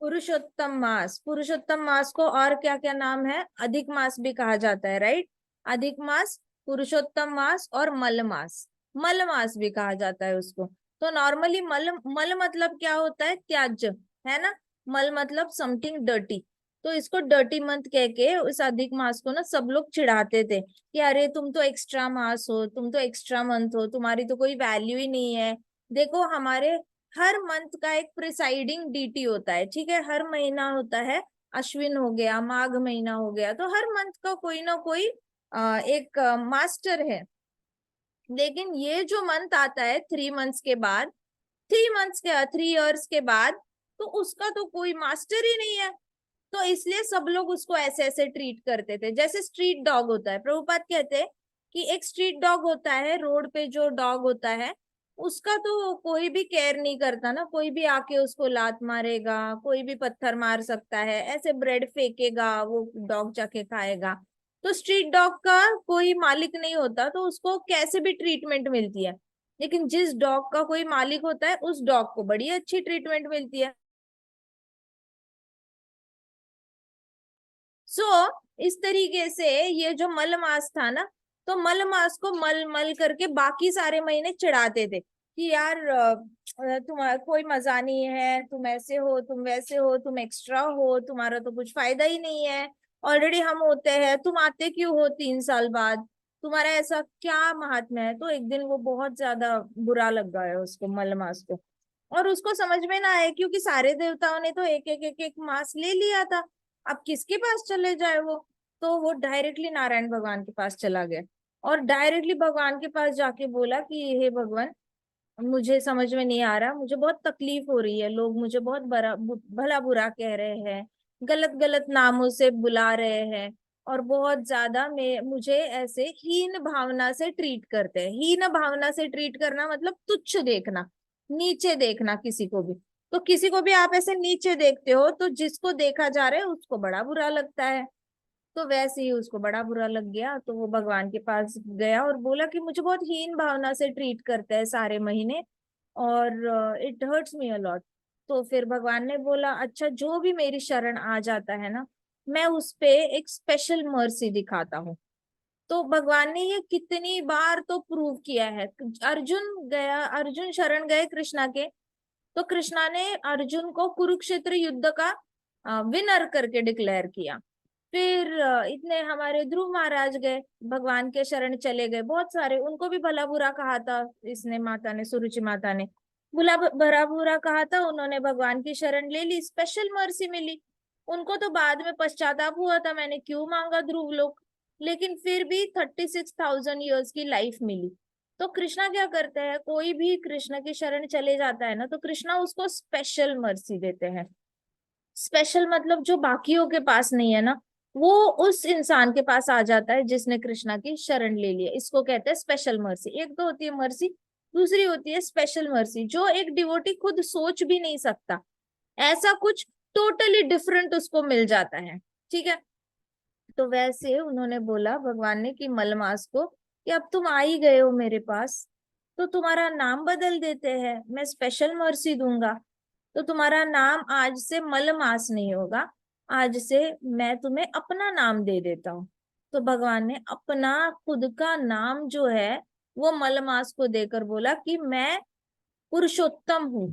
पुरुषोत्तम मास को और क्या क्या नाम है, अधिक मास भी कहा जाता है, राइट। अधिक मास, पुरुषोत्तम मास और मल मास। मल मास भी कहा जाता है उसको। तो नॉर्मली मल मल मतलब क्या होता है, त्याज्य, है ना। मल मतलब समथिंग डर्टी। तो इसको डर्टी मंथ कह के उस अधिक मास को ना सब लोग चिढ़ाते थे कि अरे तुम तो एक्स्ट्रा मास हो, तुम तो एक्स्ट्रा मंथ हो, तुम्हारी तो कोई वैल्यू ही नहीं है। देखो हमारे हर मंथ का एक प्रिसाइडिंग डीटी होता है, ठीक है, हर महीना होता है। अश्विन हो गया, माघ महीना हो गया, तो हर मंथ का कोई ना कोई एक मास्टर है। लेकिन ये जो मंथ आता है 3 मंथ्स के बाद, 3 मंथ्स के 3 इयर्स के बाद, तो उसका तो कोई मास्टर ही नहीं है। तो इसलिए सब लोग उसको ऐसे ऐसे ट्रीट करते थे, जैसे स्ट्रीट डॉग होता है। प्रभुपाद कहते हैं कि एक स्ट्रीट डॉग होता है, रोड पे जो डॉग होता है, उसका तो कोई भी केयर नहीं करता ना, कोई भी आके उसको लात मारेगा, कोई भी पत्थर मार सकता है, ऐसे ब्रेड फेंकेगा, वो डॉग जाके खाएगा। तो स्ट्रीट डॉग का कोई मालिक नहीं होता, तो उसको कैसे भी ट्रीटमेंट मिलती है। लेकिन जिस डॉग का कोई मालिक होता है, उस डॉग को बड़ी अच्छी ट्रीटमेंट मिलती है। सो इस तरीके से ये जो मल मास था ना, तो मल मास को मल मल करके बाकी सारे महीने चिढ़ाते थे कि यार तुम्हारा कोई मजा नहीं है, तुम ऐसे हो, तुम वैसे हो, तुम एक्स्ट्रा हो, तुम्हारा तो कुछ फायदा ही नहीं है। ऑलरेडी हम होते हैं, तुम आते क्यों हो 3 साल बाद, तुम्हारा ऐसा क्या महात्म्य है। तो एक दिन वो बहुत ज्यादा बुरा लग गया है उसको, मल मास को। और उसको समझ में ना आए, क्योंकि सारे देवताओं ने तो एक एक एक एक मास ले लिया था। अब किसके पास चले जाए वो। तो वो डायरेक्टली नारायण भगवान के पास चला गया, और डायरेक्टली भगवान के पास जाके बोला कि हे भगवान, मुझे समझ में नहीं आ रहा, मुझे बहुत तकलीफ हो रही है, लोग मुझे बहुत भला बुरा कह रहे हैं, गलत गलत नामों से बुला रहे हैं, और बहुत ज्यादा मैं मुझे ऐसे हीन भावना से ट्रीट करते हैं। हीन भावना से ट्रीट करना मतलब तुच्छ देखना, नीचे देखना किसी को भी। तो किसी को भी आप ऐसे नीचे देखते हो, तो जिसको देखा जा रहा है उसको बड़ा बुरा लगता है। तो वैसे ही उसको बड़ा बुरा लग गया, तो वो भगवान के पास गया और बोला कि मुझे बहुत हीन भावना से ट्रीट करते हैं सारे महीने, और इट हर्ट्स मी अलॉट। तो फिर भगवान ने बोला अच्छा, जो भी मेरी शरण आ जाता है ना, मैं उस पे एक स्पेशल मर्सी दिखाता हूँ। तो भगवान ने ये कितनी बार तो प्रूव किया है। अर्जुन शरण गए कृष्णा के, तो कृष्णा ने अर्जुन को कुरुक्षेत्र युद्ध का विनर करके डिक्लेयर किया। फिर इतने हमारे ध्रुव महाराज गए, भगवान के शरण चले गए, बहुत सारे, उनको भी भला बुरा कहा था इसने, माता ने, सुरुचि माता ने भला भला बुरा कहा था, उन्होंने भगवान की शरण ले ली, स्पेशल मर्सी मिली। उनको तो बाद में पश्चाताप हुआ था, मैंने क्यों मांगा ध्रुव लोक। लेकिन फिर भी 36,000 ईयर्स की लाइफ मिली। तो कृष्णा क्या करते हैं, कोई भी कृष्ण की शरण चले जाता है ना, तो कृष्णा उसको स्पेशल मर्सी देते हैं। स्पेशल मतलब जो बाकियों के पास नहीं है ना, वो उस इंसान के पास आ जाता है जिसने कृष्णा की शरण ले ली है। इसको कहते हैं स्पेशल मर्सी। एक तो होती है मर्सी, दूसरी होती है स्पेशल मर्सी, जो एक डिवोटी खुद सोच भी नहीं सकता, ऐसा कुछ टोटली डिफरेंट उसको मिल जाता है। ठीक है। तो वैसे उन्होंने बोला भगवान ने कि मलमास को कि अब तुम आ ही गए हो मेरे पास, तो तुम्हारा नाम बदल देते हैं, मैं स्पेशल मर्सी दूंगा। तो तुम्हारा नाम आज से मलमास नहीं होगा, आज से मैं तुम्हें अपना नाम दे देता हूँ। तो भगवान ने अपना खुद का नाम जो है वो मलमास को देकर बोला कि मैं पुरुषोत्तम हूँ,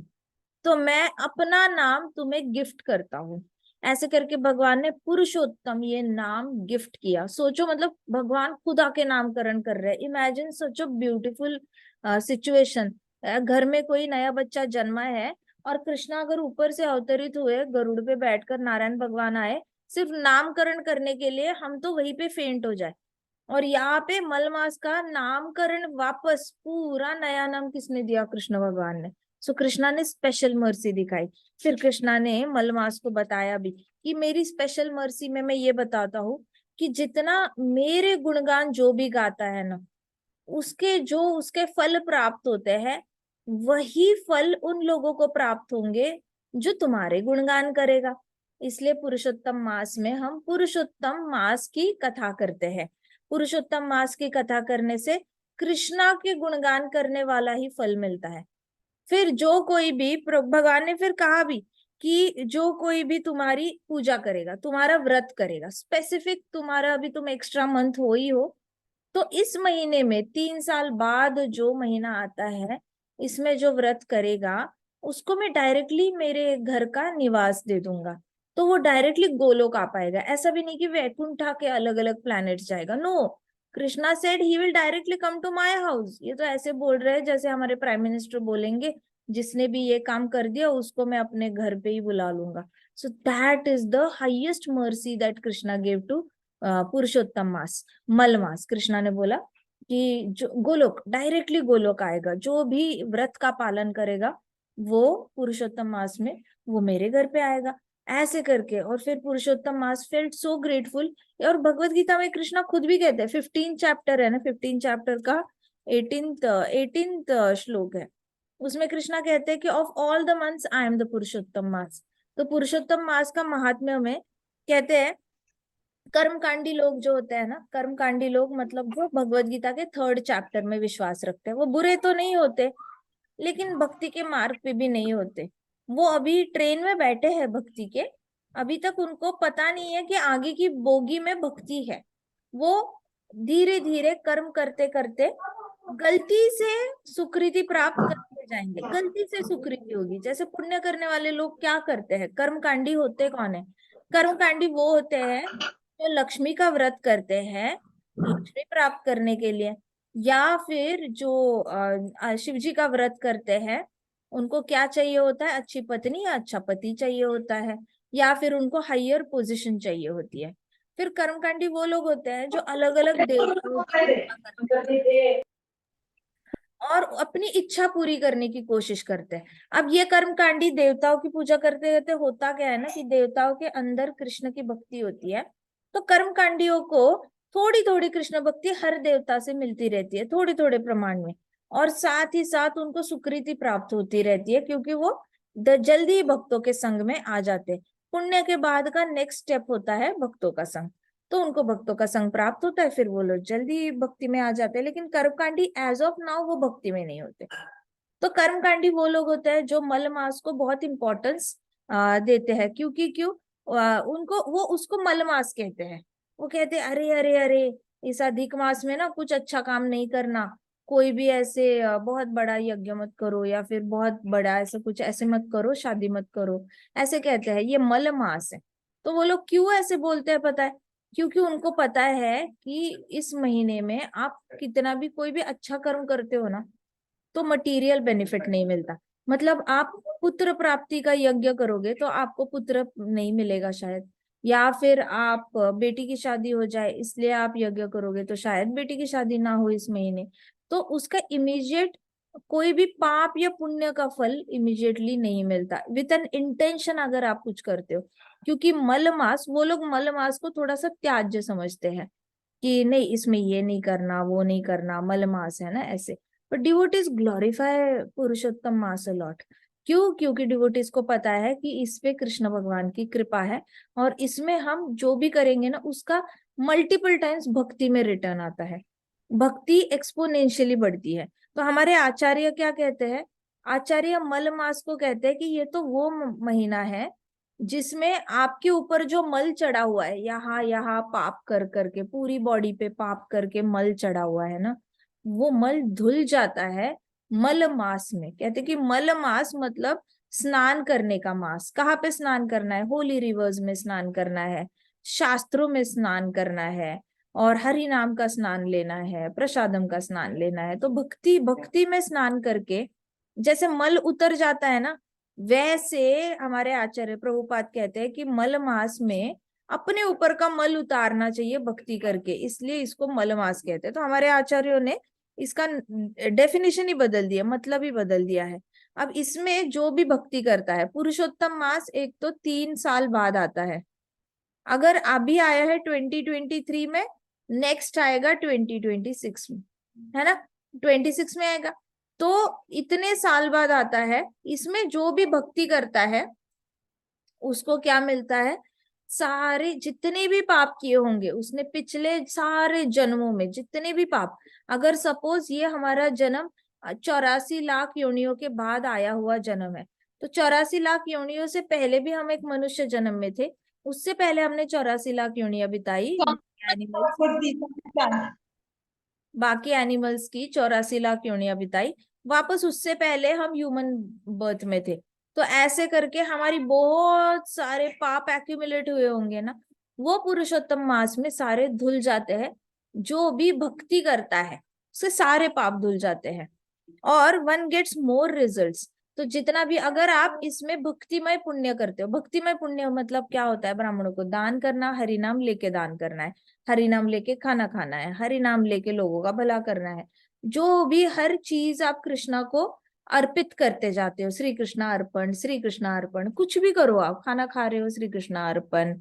तो मैं अपना नाम तुम्हें गिफ्ट करता हूँ। ऐसे करके भगवान ने पुरुषोत्तम ये नाम गिफ्ट किया। सोचो, मतलब भगवान खुद आके नामकरण कर रहे हैं। Imagine such a beautiful situation. घर में कोई नया बच्चा जन्मा है, और कृष्णा अगर ऊपर से अवतरित हुए, गरुड़ पे बैठकर नारायण भगवान आए सिर्फ नामकरण करने के लिए, हम तो वहीं पे फेंट हो जाए। और यहाँ पे मलमास का नामकरण वापस, पूरा नया नाम किसने दिया, कृष्ण भगवान ने। सो कृष्णा ने स्पेशल मर्सी दिखाई। फिर कृष्णा ने मलमास को बताया भी कि मेरी स्पेशल मर्सी में मैं ये बताता हूँ कि जितना मेरे गुणगान जो भी गाता है ना, उसके जो उसके फल प्राप्त होते हैं, वही फल उन लोगों को प्राप्त होंगे जो तुम्हारे गुणगान करेगा। इसलिए पुरुषोत्तम मास में हम पुरुषोत्तम मास की कथा करते हैं। पुरुषोत्तम मास की कथा करने से कृष्णा के गुणगान करने वाला ही फल मिलता है। फिर जो कोई भी भगवान ने फिर कहा भी कि जो कोई भी तुम्हारी पूजा करेगा, तुम्हारा व्रत करेगा, स्पेसिफिक तुम्हारा अभी तुम एक्स्ट्रा मंथ हो ही हो, तो इस महीने में 3 साल बाद जो महीना आता है, इसमें जो व्रत करेगा उसको मैं डायरेक्टली मेरे घर का निवास दे दूंगा। तो वो डायरेक्टली गोलोक आ पाएगा। ऐसा भी नहीं कि वैकुंठ के अलग अलग प्लैनेट्स जाएगा, no. Krishna said he will directly come to my house. ये तो ऐसे बोल रहे हैं जैसे हमारे प्राइम मिनिस्टर बोलेंगे जिसने भी ये काम कर दिया उसको मैं अपने घर पे ही बुला लूंगा। So that is the highest mercy that Krishna gave to Purushottam मास, मल मास। कृष्णा ने बोला कि जो गोलोक, डायरेक्टली गोलोक आएगा, जो भी व्रत का पालन करेगा वो पुरुषोत्तम मास में वो मेरे घर पे आएगा, ऐसे करके। और फिर पुरुषोत्तम मास फेल्ट सो ग्रेटफुल। और भगवत गीता में कृष्णा खुद भी कहते हैं, 15 चैप्टर है ना, 15 चैप्टर का 18th श्लोक है, उसमें कृष्णा कहते हैं कि of all the months I am the Purushottam मास। तो पुरुषोत्तम मास का महात्म्य में कहते हैं, कर्मकांडी लोग जो होते हैं ना, कर्मकांडी लोग मतलब जो भगवत गीता के 3rd चैप्टर में विश्वास रखते हैं, वो बुरे तो नहीं होते लेकिन भक्ति के मार्ग पे भी नहीं होते। वो अभी ट्रेन में बैठे हैं भक्ति के, अभी तक उनको पता नहीं है कि आगे की बोगी में भक्ति है। वो धीरे धीरे कर्म करते करते गलती से सुकृति प्राप्त करते जाएंगे। गलती से सुकृति होगी। जैसे पुण्य करने वाले लोग क्या करते हैं, कर्मकांडी होते कौन है? कर्मकांडी वो होते हैं जो लक्ष्मी का व्रत करते हैं लक्ष्मी प्राप्त करने के लिए, या फिर जो शिव जी का व्रत करते हैं, उनको क्या चाहिए होता है? अच्छी पत्नी या अच्छा पति चाहिए होता है, या फिर उनको हायर पोजीशन चाहिए होती है। फिर कर्मकांडी वो लोग होते हैं जो अलग अलग देवताओं की पूजा करते हैं और अपनी इच्छा पूरी करने की कोशिश करते हैं। अब ये कर्मकांडी देवताओं की पूजा करते करते होता क्या है ना, कि देवताओं के अंदर कृष्ण की भक्ति होती है, तो कर्मकांडियों को थोड़ी थोड़ी कृष्ण भक्ति हर देवता से मिलती रहती है, थोड़े थोड़े प्रमाण में। और साथ ही साथ उनको सुकृति प्राप्त होती रहती है, क्योंकि वो जल्दी ही भक्तों के संग में आ जाते हैं। पुण्य के बाद का नेक्स्ट स्टेप होता है भक्तों का संग, तो उनको भक्तों का संग प्राप्त होता है, फिर वो लोग जल्दी भक्ति में आ जाते हैं। लेकिन कर्मकांडी एज ऑफ नाउ वो भक्ति में नहीं होते। तो कर्मकांडी वो लोग होते हैं जो मल मास को बहुत इंपॉर्टेंस देते हैं। क्योंकि क्यों उनको वो उसको मल मास कहते हैं। वो कहते हैं अरे अरे अरे, इस अधिक मास में ना कुछ अच्छा काम नहीं करना, कोई भी ऐसे बहुत बड़ा यज्ञ मत करो, या फिर बहुत बड़ा ऐसा कुछ ऐसे मत करो, शादी मत करो, ऐसे कहते हैं, ये मल मास है। तो वो लोग क्यों ऐसे बोलते हैं पता है? क्योंकि उनको पता है कि इस महीने में आप कितना भी कोई भी अच्छा कर्म करते हो ना, तो मटेरियल बेनिफिट नहीं मिलता। मतलब आप पुत्र प्राप्ति का यज्ञ करोगे तो आपको पुत्र नहीं मिलेगा शायद, या फिर आप बेटी की शादी हो जाए इसलिए आप यज्ञ करोगे तो शायद बेटी की शादी ना हो इस महीने। तो उसका इमीडिएट कोई भी पाप या पुण्य का फल इमीडिएटली नहीं मिलता विद एन इंटेंशन अगर आप कुछ करते हो। क्योंकि मल मास, वो लोग मल मास को थोड़ा सा त्याज्य समझते हैं कि नहीं इसमें ये नहीं करना वो नहीं करना, मल मास है ना ऐसे। But devotees glorify Purushottam mass a lot. क्यों? क्योंकि डिवोटीज को पता है कि इस पे कृष्ण भगवान की कृपा है, और इसमें हम जो भी करेंगे ना उसका मल्टीपल टाइम्स भक्ति में रिटर्न आता है, भक्ति एक्सपोनेंशियली बढ़ती है। तो हमारे आचार्य क्या कहते हैं? आचार्य मल मास को कहते हैं कि ये तो वो महीना है जिसमें आपके ऊपर जो मल चढ़ा हुआ है, यहाँ यहाँ पाप कर करके पूरी बॉडी पे पाप करके मल चढ़ा हुआ है ना, वो मल धुल जाता है मल मास में। कहते कि मल मास मतलब स्नान करने का मास। कहाँ पे स्नान करना है? होली रिवर्स में स्नान करना है, शास्त्रों में स्नान करना है, और हरि नाम का स्नान लेना है, प्रसादम का स्नान लेना है। तो भक्ति भक्ति में स्नान करके जैसे मल उतर जाता है ना, वैसे हमारे आचार्य प्रभुपाद कहते हैं कि मल मास में अपने ऊपर का मल उतारना चाहिए भक्ति करके, इसलिए इसको मल मास कहते हैं। तो हमारे आचार्यों ने इसका डेफिनेशन ही बदल दिया, मतलब ही बदल दिया है। अब इसमें जो भी भक्ति करता है, पुरुषोत्तम मास एक तो 3 साल बाद आता है। अगर अभी आया है 2023 में, नेक्स्ट आएगा 2026 में, है ना, 26 में आएगा। तो इतने साल बाद आता है। इसमें जो भी भक्ति करता है उसको क्या मिलता है? सारे जितने भी पाप किए होंगे उसने पिछले सारे जन्मों में, जितने भी पाप, अगर सपोज ये हमारा जन्म 84 लाख योनियों के बाद आया हुआ जन्म है, तो 84 लाख योनियों से पहले भी हम एक मनुष्य जन्म में थे, उससे पहले हमने 84 लाख योनियां बिताई कौन एनिमल्स, भगवद गीता में क्या है? बाकी एनिमल्स की 84 लाख योनियां बिताई, वापस उससे पहले हम ह्यूमन बर्थ में थे। तो ऐसे करके हमारी बहुत सारे पाप एक्यूमुलेट हुए होंगे ना, वो पुरुषोत्तम मास में सारे धुल जाते हैं। जो भी भक्ति करता है उसके सारे पाप धुल जाते हैं, और वन गेट्स मोर रिजल्ट्स। तो जितना भी अगर आप इसमें भक्तिमय पुण्य करते हो, भक्तिमय पुण्य मतलब क्या होता है, ब्राह्मणों को दान करना, हरि नाम लेके दान करना है, हरि नाम लेके खाना खाना है, हरि नाम लेके लोगों का भला करना है, जो भी हर चीज आप कृष्णा को अर्पित करते जाते हो, श्री कृष्णा अर्पण, श्री कृष्णा अर्पण, कुछ भी करो, आप खाना खा रहे हो श्री कृष्णा अर्पण,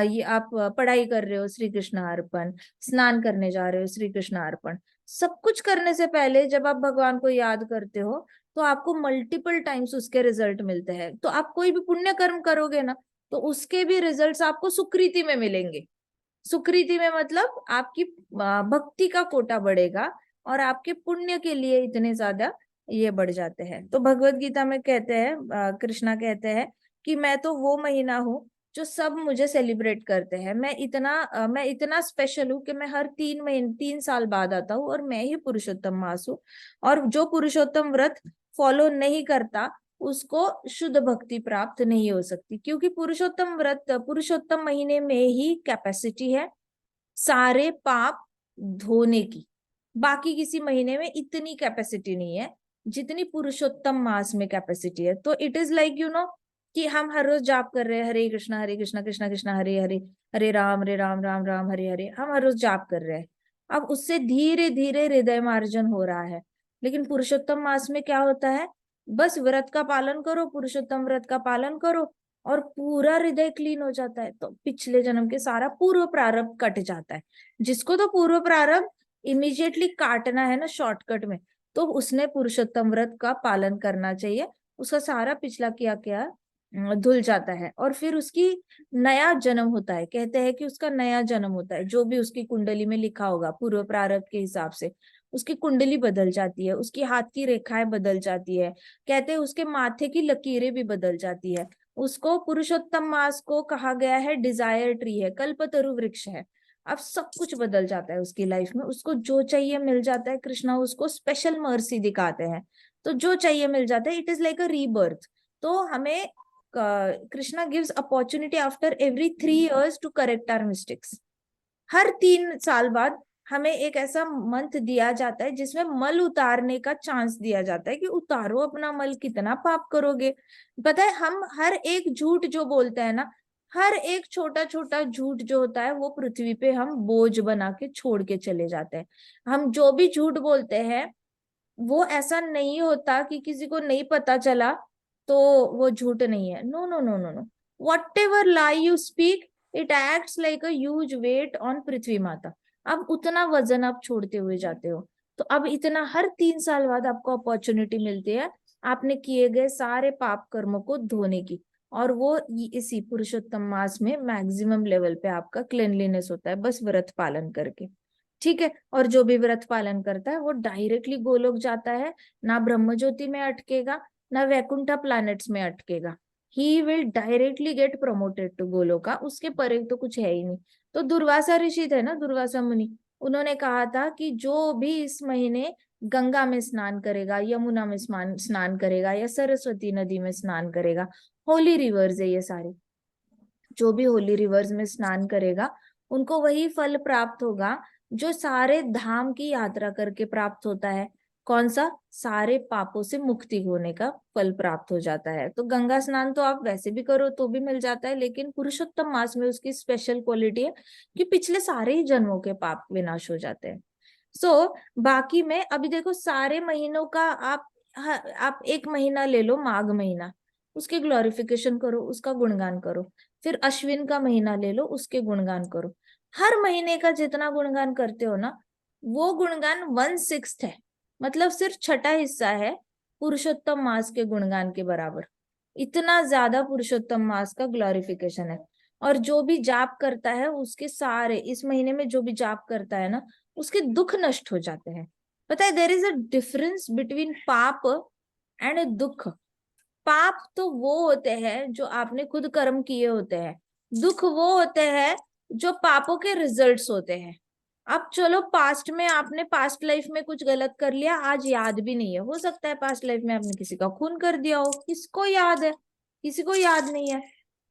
ये आप पढ़ाई कर रहे हो श्री कृष्णा अर्पण, स्नान करने जा रहे हो श्री कृष्णा अर्पण। सब कुछ करने से पहले जब आप भगवान को याद करते हो तो आपको मल्टीपल टाइम्स उसके रिजल्ट मिलते हैं। तो आप कोई भी पुण्य कर्म करोगे ना, तो उसके भी रिजल्ट्स आपको सुकृति में मिलेंगे। सुकृति में मतलब आपकी भक्ति का कोटा बढ़ेगा और आपके पुण्य के लिए इतने ज्यादा ये बढ़ जाते हैं। तो भगवत गीता में कहते हैं, कृष्णा कहते हैं कि मैं तो वो महीना हूँ जो सब मुझे सेलिब्रेट करते हैं, मैं इतना स्पेशल हूँ कि मैं हर 3 महीने 3 साल बाद आता हूँ, और मैं ही पुरुषोत्तम मास हूँ। और जो पुरुषोत्तम व्रत फॉलो नहीं करता उसको शुद्ध भक्ति प्राप्त नहीं हो सकती, क्योंकि पुरुषोत्तम व्रत पुरुषोत्तम महीने में ही कैपेसिटी है सारे पाप धोने की। बाकी किसी महीने में इतनी कैपेसिटी नहीं है जितनी पुरुषोत्तम मास में कैपेसिटी है। तो इट इज लाइक कि हम हर रोज जाप कर रहे हैं, हरे कृष्णा कृष्णा कृष्णा हरे हरे, हरे राम राम राम हरे हरे, हम हर रोज जाप कर रहे हैं। अब उससे धीरे धीरे हृदय मार्जन हो रहा है। लेकिन पुरुषोत्तम मास में क्या होता है, बस व्रत का पालन करो, पुरुषोत्तम व्रत का पालन करो, और पूरा हृदय क्लीन हो जाता है। तो पिछले जन्म के सारा पूर्व प्रारब्ध कट जाता है। जिसको तो पूर्व प्रारब्ध इमीडिएटली काटना है ना शॉर्टकट में, तो उसने पुरुषोत्तम व्रत का पालन करना चाहिए। उसका सारा पिछला किया क्या धुल जाता है, और फिर उसकी नया जन्म होता है। कहते हैं कि उसका नया जन्म होता है, जो भी उसकी कुंडली में लिखा होगा पूर्व प्रारब्ध के हिसाब से उसकी कुंडली बदल जाती है, उसकी हाथ की रेखाएं बदल जाती है, कहते हैं उसके माथे की लकीरें भी बदल जाती है। उसको पुरुषोत्तम मास को कहा गया है डिजायर ट्री है, कल्पतरु वृक्ष है। अब सब कुछ बदल जाता है उसकी लाइफ में, उसको जो चाहिए मिल जाता है, कृष्णा उसको स्पेशल मर्सी दिखाते हैं, तो जो चाहिए मिल जाता है। It is like a rebirth. तो हमें Krishna gives opportunity after every 3 years to correct our mistakes. हर 3 साल बाद हमें एक ऐसा मंथ दिया जाता है जिसमें मल उतारने का चांस दिया जाता है कि उतारो अपना मल, कितना पाप करोगे। पता है हम हर एक झूठ जो बोलते हैं ना, हर एक छोटा छोटा झूठ जो होता है वो पृथ्वी पे हम बोझ बना के छोड़ के चले जाते हैं। हम जो भी झूठ बोलते हैं वो ऐसा नहीं होता कि किसी को नहीं पता चला तो वो झूठ नहीं है। No no no no no, whatever lie you speak, it acts like a huge weight on Prithvi माता। अब उतना वजन आप छोड़ते हुए जाते हो। तो अब इतना हर 3 साल बाद आपको अपॉर्चुनिटी मिलती है आपने किए गए सारे पाप कर्मों को धोने की, और वो इसी पुरुषोत्तम मास में मैक्सिमम लेवल पे आपका क्लेनलीनेस होता है, बस व्रत पालन करके। ठीक है, और जो भी व्रत पालन करता है वो डायरेक्टली गोलोक जाता है, ना ब्रह्म ज्योति में अटकेगा, ना वैकुंठा प्लैनेट्स में अटकेगा। He will directly get promoted to Goloka, उसके परे तो कुछ है ही नहीं। तो दुर्वासा ऋषि थे ना, दुर्वासा मुनि, उन्होंने कहा था कि जो भी इस महीने गंगा में स्नान करेगा, यमुना में स्नान करेगा, या सरस्वती नदी में स्नान करेगा, होली रिवर्स है ये सारे, जो भी होली रिवर्स में स्नान करेगा उनको वही फल प्राप्त होगा जो सारे धाम की यात्रा करके प्राप्त होता है। कौन सा? सारे पापों से मुक्ति होने का फल प्राप्त हो जाता है। तो गंगा स्नान तो आप वैसे भी करो तो भी मिल जाता है, लेकिन पुरुषोत्तम मास में उसकी स्पेशल क्वालिटी है कि पिछले सारे ही जन्मों के पाप विनाश हो जाते हैं। बाकी में अभी देखो सारे महीनों का आप एक महीना ले लो, माघ महीना, उसके ग्लोरिफिकेशन करो, उसका गुणगान करो। फिर अश्विन का महीना ले लो, उसके गुणगान करो। हर महीने का जितना गुणगान करते हो ना, वो गुणगान 1/6 है, मतलब सिर्फ छठा हिस्सा है पुरुषोत्तम मास के गुणगान के बराबर। इतना ज्यादा पुरुषोत्तम मास का ग्लोरिफिकेशन है। और जो भी जाप करता है उसके सारे, इस महीने में जो भी जाप करता है ना, उसके दुख नष्ट हो जाते हैं। पता है there is a difference between पाप एंड दुख। पाप तो वो होते हैं जो आपने खुद कर्म किए होते हैं, दुख वो होते हैं जो पापों के रिजल्ट्स होते हैं। अब चलो पास्ट में आपने पास्ट लाइफ में कुछ गलत कर लिया, आज याद भी नहीं है, हो सकता है पास्ट लाइफ में आपने किसी का खून कर दिया हो, किसको याद है, किसी को याद नहीं है।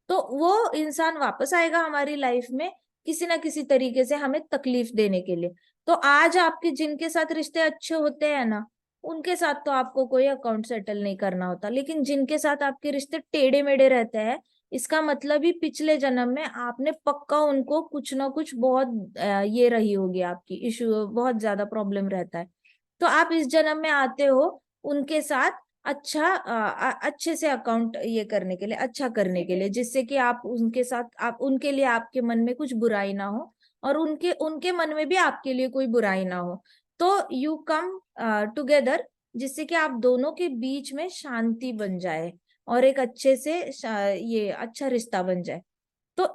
तो वो इंसान वापस आएगा हमारी लाइफ में किसी ना किसी तरीके से हमें तकलीफ देने के लिए। तो आज आपके जिनके साथ रिश्ते अच्छे होते हैं ना, उनके साथ तो आपको कोई अकाउंट सेटल नहीं करना होता, लेकिन जिनके साथ आपके रिश्ते टेढ़े मेढ़े रहते हैं, इसका मतलब ही पिछले जन्म में आपने पक्का उनको कुछ ना कुछ बहुत ये रही होगी आपकी इशू, बहुत ज्यादा प्रॉब्लम रहता है। तो आप इस जन्म में आते हो उनके साथ अच्छा अच्छे से अकाउंट ये करने के लिए, अच्छा करने के लिए, जिससे कि आप उनके साथ, आप उनके लिए आपके मन में कुछ बुराई ना हो और उनके उनके मन में भी आपके लिए कोई बुराई ना हो। तो यू कम टुगेदर, जिससे कि आप दोनों के बीच में शांति बन जाए और एक अच्छे से ये अच्छा रिश्ता बन जाए। तो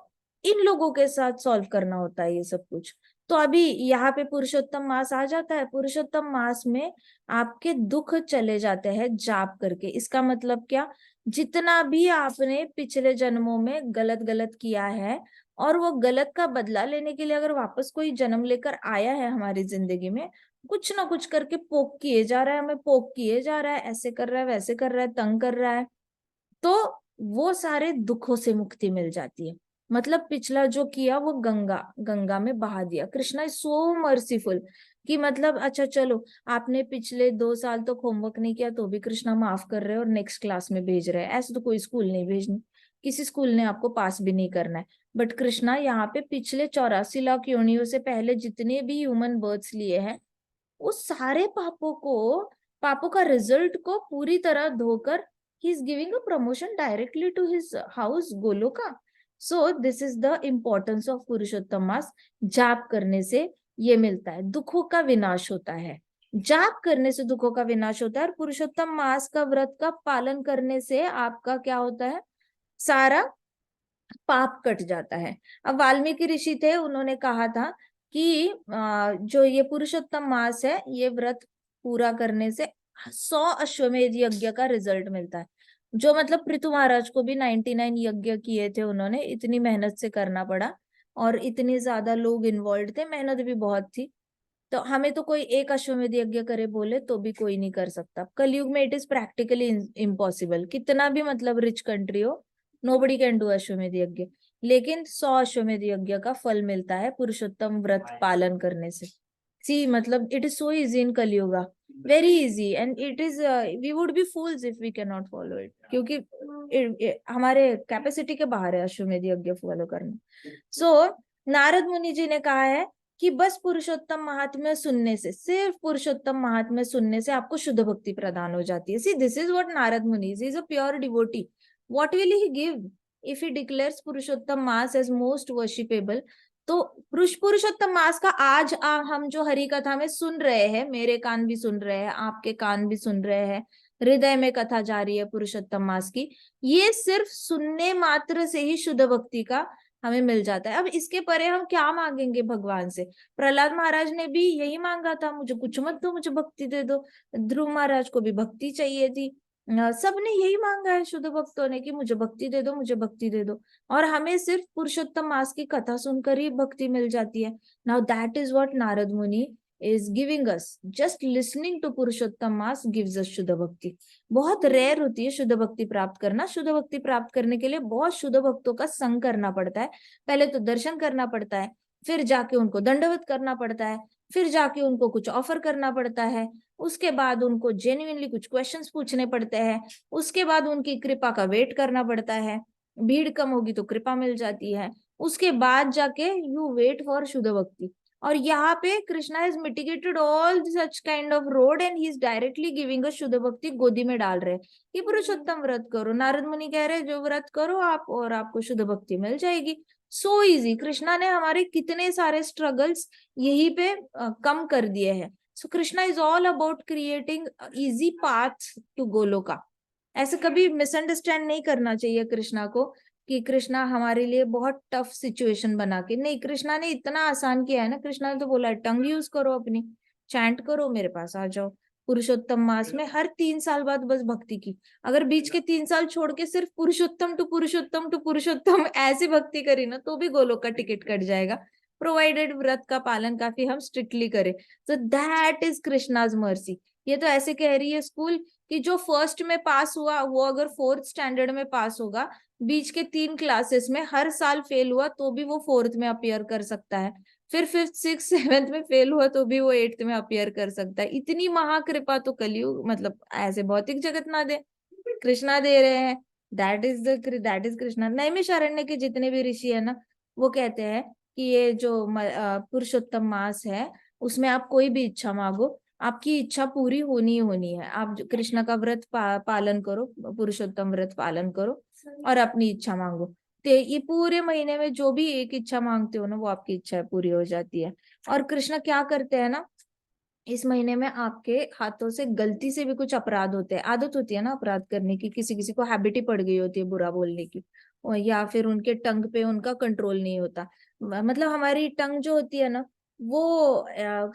इन लोगों के साथ सॉल्व करना होता है ये सब कुछ। तो अभी यहाँ पे पुरुषोत्तम मास आ जाता है, पुरुषोत्तम मास में आपके दुख चले जाते हैं जाप करके। इसका मतलब क्या, जितना भी आपने पिछले जन्मों में गलत गलत किया है और वो गलत का बदला लेने के लिए अगर वापस कोई जन्म लेकर आया है हमारी जिंदगी में, कुछ ना कुछ करके पोक किए जा रहा है, हमें पोक किए जा रहा है, ऐसे कर रहा है, वैसे कर रहा है, तंग कर रहा है, तो वो सारे दुखों से मुक्ति मिल जाती है। मतलब पिछला जो किया वो गंगा गंगा में बहा दिया। कृष्णा इज सो मर्सीफुल कि मतलब अच्छा चलो आपने पिछले 2 साल तक होमवर्क नहीं किया तो भी कृष्णा माफ कर रहे हैं और नेक्स्ट क्लास में भेज रहे हैं। ऐसे तो कोई स्कूल नहीं भेजनी, किसी स्कूल ने आपको पास भी नहीं करना है। बट कृष्णा यहाँ पे पिछले 84 लाख योनियों से पहले जितने भी ह्यूमन बर्थ्स लिए हैं, उस सारे पापों का रिजल्ट को पूरी तरह धोकर he is giving a promotion directly to his house Goloka. So this is the importance of पुरुषोत्तम मास। जाप करने से ये मिलता है, दुखों का विनाश होता है, जाप करने से दुखों का विनाश होता है। और पुरुषोत्तम मास का व्रत का पालन करने से आपका क्या होता है, सारा पाप कट जाता है। अब वाल्मीकि ऋषि थे, उन्होंने कहा था कि जो ये पुरुषोत्तम मास है, ये व्रत पूरा करने से 100 अश्वमेध यज्ञ का रिजल्ट मिलता है। जो मतलब पृथु महाराज को भी 99 यज्ञ किए थे उन्होंने, इतनी मेहनत से करना पड़ा और इतने ज्यादा लोग इन्वॉल्व थे, मेहनत भी बहुत थी। तो हमें तो कोई एक अश्वमेध यज्ञ करे बोले तो भी कोई नहीं कर सकता कलयुग में, इट इज प्रैक्टिकली इम्पॉसिबल। कितना भी मतलब रिच कंट्री हो, नोबडी कैन डू अश्वमेध यज्ञ। लेकिन 100 अश्वमेध यज्ञ का फल मिलता है पुरुषोत्तम व्रत पालन करने से। सी मतलब it is so easy in Kaliyuga, very easy, and it is we would be fools if we can not follow it, क्योंकि हमारे कैपेसिटी के बाहर है अश्वमेध यज्ञ फॉलो करना। सो नारद मुनि जी ने कहा है कि बस पुरुषोत्तम महात्म्य सुनने से, सिर्फ पुरुषोत्तम महात्म्य सुनने से आपको शुद्ध भक्ति प्रदान हो जाती है। See this is what Narad Muni is a pure devotee. What will he give if he declares Purushottam मास एज मोस्ट वर्शिपेबल। तो पुरुषोत्तम मास का आज हम जो हरि कथा में सुन रहे हैं, मेरे कान भी सुन रहे हैं, आपके कान भी सुन रहे हैं, हृदय में कथा जा रही है पुरुषोत्तम मास की, ये सिर्फ सुनने मात्र से ही शुद्ध भक्ति का हमें मिल जाता है। अब इसके परे हम क्या मांगेंगे भगवान से। प्रहलाद महाराज ने भी यही मांगा था, मुझे कुछ मत दो, मुझे भक्ति दे दो। ध्रुव महाराज को भी भक्ति चाहिए थी। सबने यही मांगा है शुद्ध भक्तों ने कि मुझे भक्ति दे दो, मुझे भक्ति दे दो। और हमें सिर्फ पुरुषोत्तम मास की कथा सुनकर ही भक्ति मिल जाती है। Now that is what Narad मुनि is giving us, just listening to Purushottam mass gives us शुद्ध भक्ति। बहुत रेयर होती है शुद्ध भक्ति प्राप्त करना। शुद्ध भक्ति प्राप्त करने के लिए बहुत शुद्ध भक्तों का संग करना पड़ता है। पहले तो दर्शन करना पड़ता है, फिर जाके उनको दंडवत करना पड़ता है, फिर जाके उनको कुछ ऑफर करना पड़ता है, उसके बाद उनको जेन्युइनली कुछ क्वेश्चंस पूछने पड़ते हैं, उसके बाद उनकी कृपा का वेट करना पड़ता है, भीड़ कम होगी तो कृपा मिल जाती है, उसके बाद जाके यू वेट फॉर शुद्ध भक्ति। और यहाँ पे Krishna has mitigated all such kind of road and he is directly giving a शुद्ध भक्ति, गोदी में डाल रहे कि पुरुषोत्तम व्रत करो। नारद मुनि कह रहे जो व्रत करो आप और आपको शुद्ध भक्ति मिल जाएगी। सो इजी, कृष्णा ने हमारे कितने सारे स्ट्रगल्स यहीं पे कम कर दिए हैं। So Krishna is all about creating easy path to Goloka. ऐसे कभी मिसअंडरस्टैंड नहीं करना चाहिए कृष्णा को कि कृष्णा हमारे लिए बहुत टफ सिचुएशन बना के, नहीं, कृष्णा ने इतना आसान किया है ना। कृष्णा ने तो बोला है टंग यूज करो अपनी, चैंट करो, मेरे पास आ जाओ। पुरुषोत्तम मास में हर 3 साल बाद बस भक्ति की। अगर बीच के 3 साल छोड़ के सिर्फ पुरुषोत्तम टू पुरुषोत्तम टू पुरुषोत्तम ऐसी भक्ति करी ना, तो भी गोलोक का टिकट कट जाएगा, प्रोवाइडेड व्रत का पालन काफी हम स्ट्रिक्टली करें। तो दैट इज कृष्णाज मर्सी। ये तो ऐसे कह रही है स्कूल कि जो फर्स्ट में पास हुआ वो अगर 4th स्टैंडर्ड में पास होगा, बीच के 3 क्लासेस में हर साल फेल हुआ तो भी वो 4th में अपीयर कर सकता है, फिर 5th 6th 7th में फेल हुआ तो भी वो 8th में अपीयर कर सकता है। इतनी महाकृपा तो कलयुग, मतलब ऐसे भौतिक जगत ना दे, कृष्णा दे रहे हैं। That is Krishna. नैमिषारण्य के जितने भी ऋषि है ना, वो कहते हैं कि ये जो पुरुषोत्तम मास है उसमें आप कोई भी इच्छा मांगो, आपकी इच्छा पूरी होनी ही होनी है। आप कृष्ण का व्रत पालन करो, पुरुषोत्तम व्रत पालन करो और अपनी इच्छा मांगो, तो ये पूरे महीने में जो भी एक इच्छा मांगते हो ना, वो आपकी इच्छा पूरी हो जाती है। और कृष्ण क्या करते हैं ना, इस महीने में आपके हाथों से गलती से भी कुछ अपराध होते हैं, आदत होती है ना अपराध करने की, किसी किसी को हैबिट ही पड़ गई होती है बुरा बोलने की, या फिर उनके टंग पे उनका कंट्रोल नहीं होता। मतलब हमारी टंग जो होती है ना, वो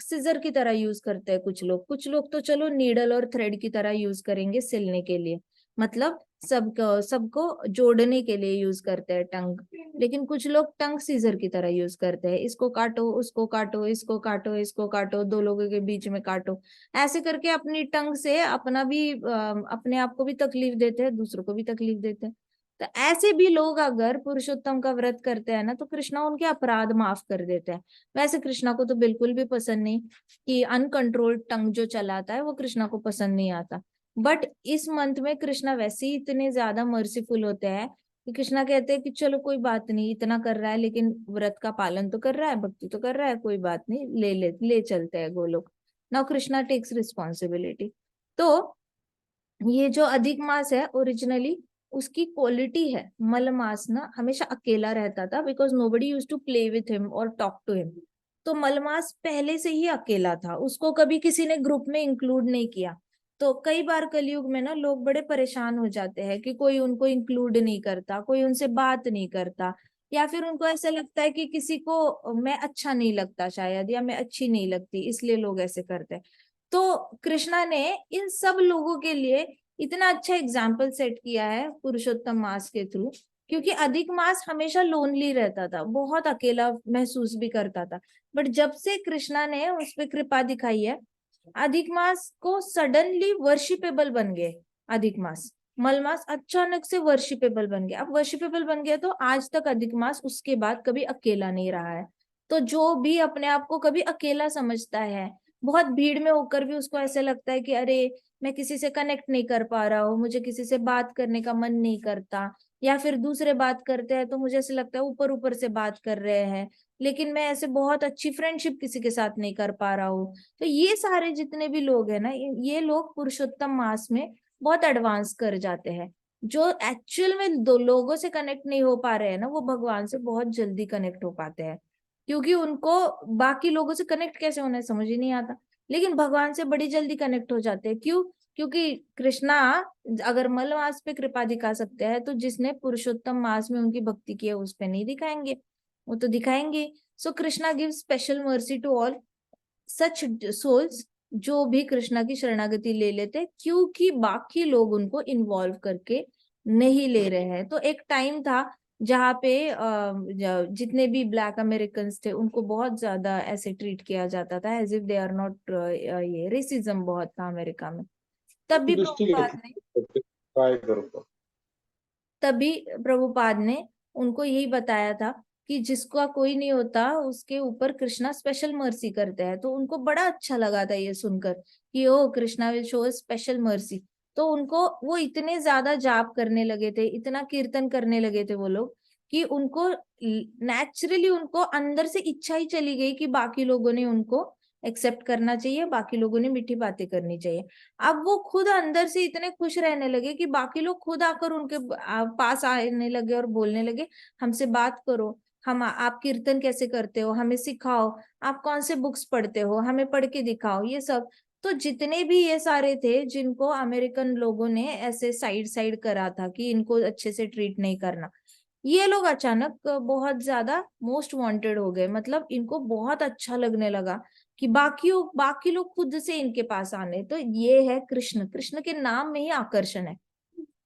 सिजर की तरह यूज करते हैं कुछ लोग। कुछ लोग तो चलो नीडल और थ्रेड की तरह यूज करेंगे सिलने के लिए, मतलब सबको सबको जोड़ने के लिए यूज करते हैं टंग। लेकिन कुछ लोग टंग सीजर की तरह यूज करते हैं, इसको काटो उसको काटो, इसको काटो इसको काटो, दो लोगों के बीच में काटो, ऐसे करके अपनी टंग से अपना भी अपने आप को भी तकलीफ देते हैं, दूसरों को भी तकलीफ देते हैं। तो ऐसे भी लोग अगर पुरुषोत्तम का व्रत करते हैं ना, तो कृष्णा उनके अपराध माफ कर देते हैं। वैसे कृष्णा को तो बिल्कुल भी पसंद नहीं कि अनकंट्रोल्ड टंग जो चलाता है, वो कृष्णा को पसंद नहीं आता। बट इस मंथ में कृष्णा वैसे ही इतने ज्यादा मर्सीफुल होते हैं कि कृष्णा कहते हैं कि चलो कोई बात नहीं, इतना कर रहा है लेकिन व्रत का पालन तो कर रहा है, भक्ति तो कर रहा है, कोई बात नहीं, ले चलते हैं Goloka. Now Krishna takes responsibility. तो ये जो अधिक मास है ओरिजिनली उसकी क्वालिटी है, मल मास ना हमेशा अकेला रहता था, because nobody use to play with him और टॉक टू हिम। तो मलमास पहले से ही अकेला था, उसको कभी किसी ने ग्रुप में इंक्लूड नहीं किया। तो कई बार कलयुग में ना लोग बड़े परेशान हो जाते हैं कि कोई उनको इंक्लूड नहीं करता, कोई उनसे बात नहीं करता, या फिर उनको ऐसा लगता है कि किसी को मैं अच्छा नहीं लगता शायद, या मैं अच्छी नहीं लगती, इसलिए लोग ऐसे करते हैं। तो कृष्णा ने इन सब लोगों के लिए इतना अच्छा एग्जाम्पल सेट किया है पुरुषोत्तम मास के थ्रू, क्योंकि अधिक मास हमेशा लोनली रहता था, बहुत अकेला महसूस भी करता था। बट जब से कृष्णा ने उस पर कृपा दिखाई है, अधिक मास को सडनली वर्शिपेबल बन गए। अधिक मास मलमास अचानक से वर्शिपेबल बन गया। अब वर्शिपेबल बन गया तो आज तक अधिक मास उसके बाद कभी अकेला नहीं रहा है। तो जो भी अपने आप को कभी अकेला समझता है, बहुत भीड़ में होकर भी उसको ऐसे लगता है कि अरे मैं किसी से कनेक्ट नहीं कर पा रहा हूँ, मुझे किसी से बात करने का मन नहीं करता, या फिर दूसरे बात करते हैं तो मुझे ऐसे लगता है ऊपर ऊपर से बात कर रहे हैं, लेकिन मैं ऐसे बहुत अच्छी फ्रेंडशिप किसी के साथ नहीं कर पा रहा हूँ। तो ये सारे जितने भी लोग हैं ना, ये लोग पुरुषोत्तम मास में बहुत एडवांस कर जाते हैं। जो एक्चुअल में दो लोगों से कनेक्ट नहीं हो पा रहे हैं ना, वो भगवान से बहुत जल्दी कनेक्ट हो पाते हैं, क्योंकि उनको बाकी लोगों से कनेक्ट कैसे होना है समझ ही नहीं आता, लेकिन भगवान से बड़ी जल्दी कनेक्ट हो जाते हैं। क्यों? क्योंकि कृष्णा अगर मल मास पे कृपा दिखा सकते हैं, तो जिसने पुरुषोत्तम मास में उनकी भक्ति की है उस पे नहीं दिखाएंगे? वो तो दिखाएंगे। So Krishna give special mercy to all such souls जो भी कृष्णा की शरणागति ले लेते, क्योंकि बाकी लोग उनको इन्वॉल्व करके नहीं ले रहे हैं। तो एक टाइम था जहाँ पे जितने भी ब्लैक अमेरिकन थे उनको बहुत ज्यादा ऐसे ट्रीट किया जाता था, as if they are not, ये रेसिज्म बहुत था अमेरिका में। तब भी प्रभुपाद ने ट्राई करूंगा। तभी प्रभुपाद ने उनको यही बताया था कि जिसका कोई नहीं होता उसके ऊपर कृष्णा स्पेशल मर्सी करते हैं। तो उनको बड़ा अच्छा लगा था ये सुनकर कि oh Krishna will show special mercy. तो उनको वो इतने ज्यादा जाप करने लगे थे, इतना कीर्तन करने लगे थे वो लोग, कि उनको नेचुरली उनको अंदर से इच्छा ही चली गई कि बाकी लोगों ने उनको एक्सेप्ट करना चाहिए, बाकी लोगों ने मीठी बातें करनी चाहिए। अब वो खुद अंदर से इतने खुश रहने लगे कि बाकी लोग खुद आकर उनके पास आने लगे और बोलने लगे, हमसे बात करो, हम आप कीर्तन कैसे करते हो हमें सिखाओ, आप कौन से बुक्स पढ़ते हो हमें पढ़ के दिखाओ, ये सब। तो जितने भी ये सारे थे जिनको अमेरिकन लोगों ने ऐसे साइड साइड करा था कि इनको अच्छे से ट्रीट नहीं करना, ये लोग अचानक बहुत ज्यादा मोस्ट वांटेड हो गए। मतलब इनको बहुत अच्छा लगने लगा कि बाकी लोग खुद से इनके पास आने। तो ये है कृष्ण। कृष्ण के नाम में ही आकर्षण है।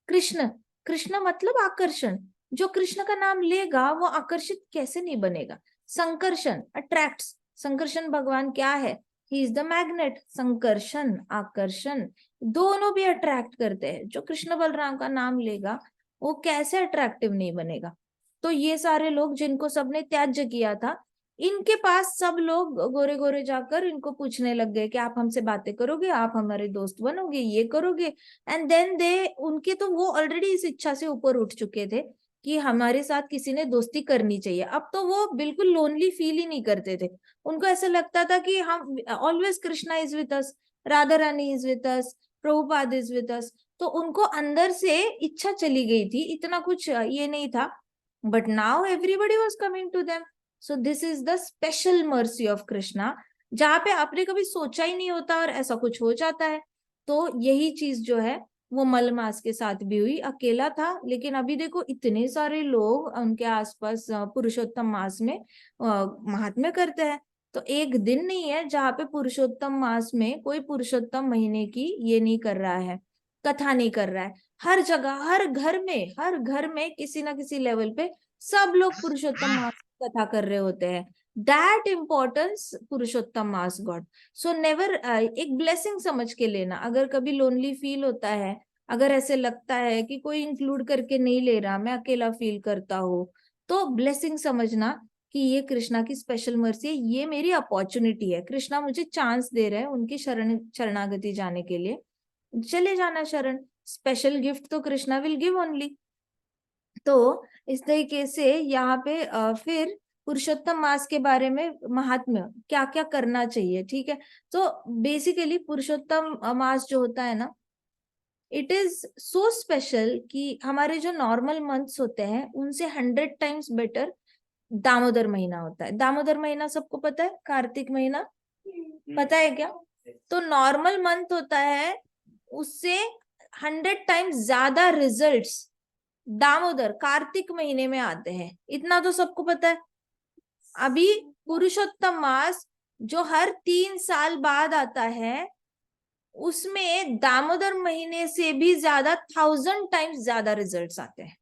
कृष्ण, कृष्ण मतलब आकर्षण। जो कृष्ण का नाम लेगा वो आकर्षित कैसे नहीं बनेगा। संकर्षण, अट्रैक्ट्स। संकर्षण भगवान क्या है? He is the magnet. Sankarshan, आकर्षण दोनों भी अट्रैक्ट करते हैं। जो कृष्ण बलराम का नाम लेगा वो कैसे अट्रैक्टिव नहीं बनेगा। तो ये सारे लोग जिनको सबने त्याज्य किया था, इनके पास सब लोग गोरे गोरे जाकर इनको पूछने लग गए कि आप हमसे बातें करोगे, आप हमारे दोस्त बनोगे, ये करोगे। एंड देन दे, उनके तो वो ऑलरेडी इस इच्छा से ऊपर उठ चुके थे कि हमारे साथ किसी ने दोस्ती करनी चाहिए। अब तो वो बिल्कुल लोनली फील ही नहीं करते थे। उनको ऐसा लगता था कि हम always Krishna is with us, Radha Rani is with us, Prabhupada is with us. तो उनको अंदर से इच्छा चली गई थी, इतना कुछ ये नहीं था। But now everybody was coming to them. So this is the special mercy of Krishna, जहाँ पे आपने कभी सोचा ही नहीं होता और ऐसा कुछ हो जाता है। तो यही चीज जो है वो मलमास के साथ भी हुई। अकेला था, लेकिन अभी देखो इतने सारे लोग उनके आसपास पुरुषोत्तम मास में महात्म्य करते हैं। तो एक दिन नहीं है जहाँ पे पुरुषोत्तम मास में कोई पुरुषोत्तम महीने की ये नहीं कर रहा है, कथा नहीं कर रहा है। हर जगह, हर घर में किसी ना किसी लेवल पे सब लोग पुरुषोत्तम मास की कथा कर रहे होते हैं। That importance Purushottam mass God. So never, एक ब्लेसिंग समझ के लेना। अगर कभी लोनली फील होता है, अगर ऐसे लगता है कि कोई इंक्लूड करके नहीं ले रहा, मैं अकेला फील करता हूँ, तो ब्लेसिंग समझना कि ये कृष्णा की स्पेशल मर्सी है, ये मेरी अपॉर्चुनिटी है। कृष्णा मुझे चांस दे रहे हैं उनकी शरणागति जाने के लिए। चले जाना शरण। स्पेशल गिफ्ट तो कृष्णा विल गिव ओनली। तो इस तरीके से यहाँ पे फिर पुरुषोत्तम मास के बारे में महात्म्य क्या क्या करना चाहिए, ठीक है। तो बेसिकली पुरुषोत्तम मास जो होता है ना, इट इज सो स्पेशल कि हमारे जो नॉर्मल मंथ्स होते हैं उनसे 100 टाइम्स बेटर दामोदर महीना होता है। दामोदर महीना सबको पता है, कार्तिक महीना पता है क्या? तो नॉर्मल मंथ होता है, उससे 100 टाइम्स ज्यादा रिजल्ट्स दामोदर कार्तिक महीने में आते हैं। इतना तो सबको पता है। अभी पुरुषोत्तम मास जो हर 3 साल बाद आता है, उसमें दामोदर महीने से भी ज्यादा 1000 टाइम्स ज्यादा रिजल्ट्स आते हैं।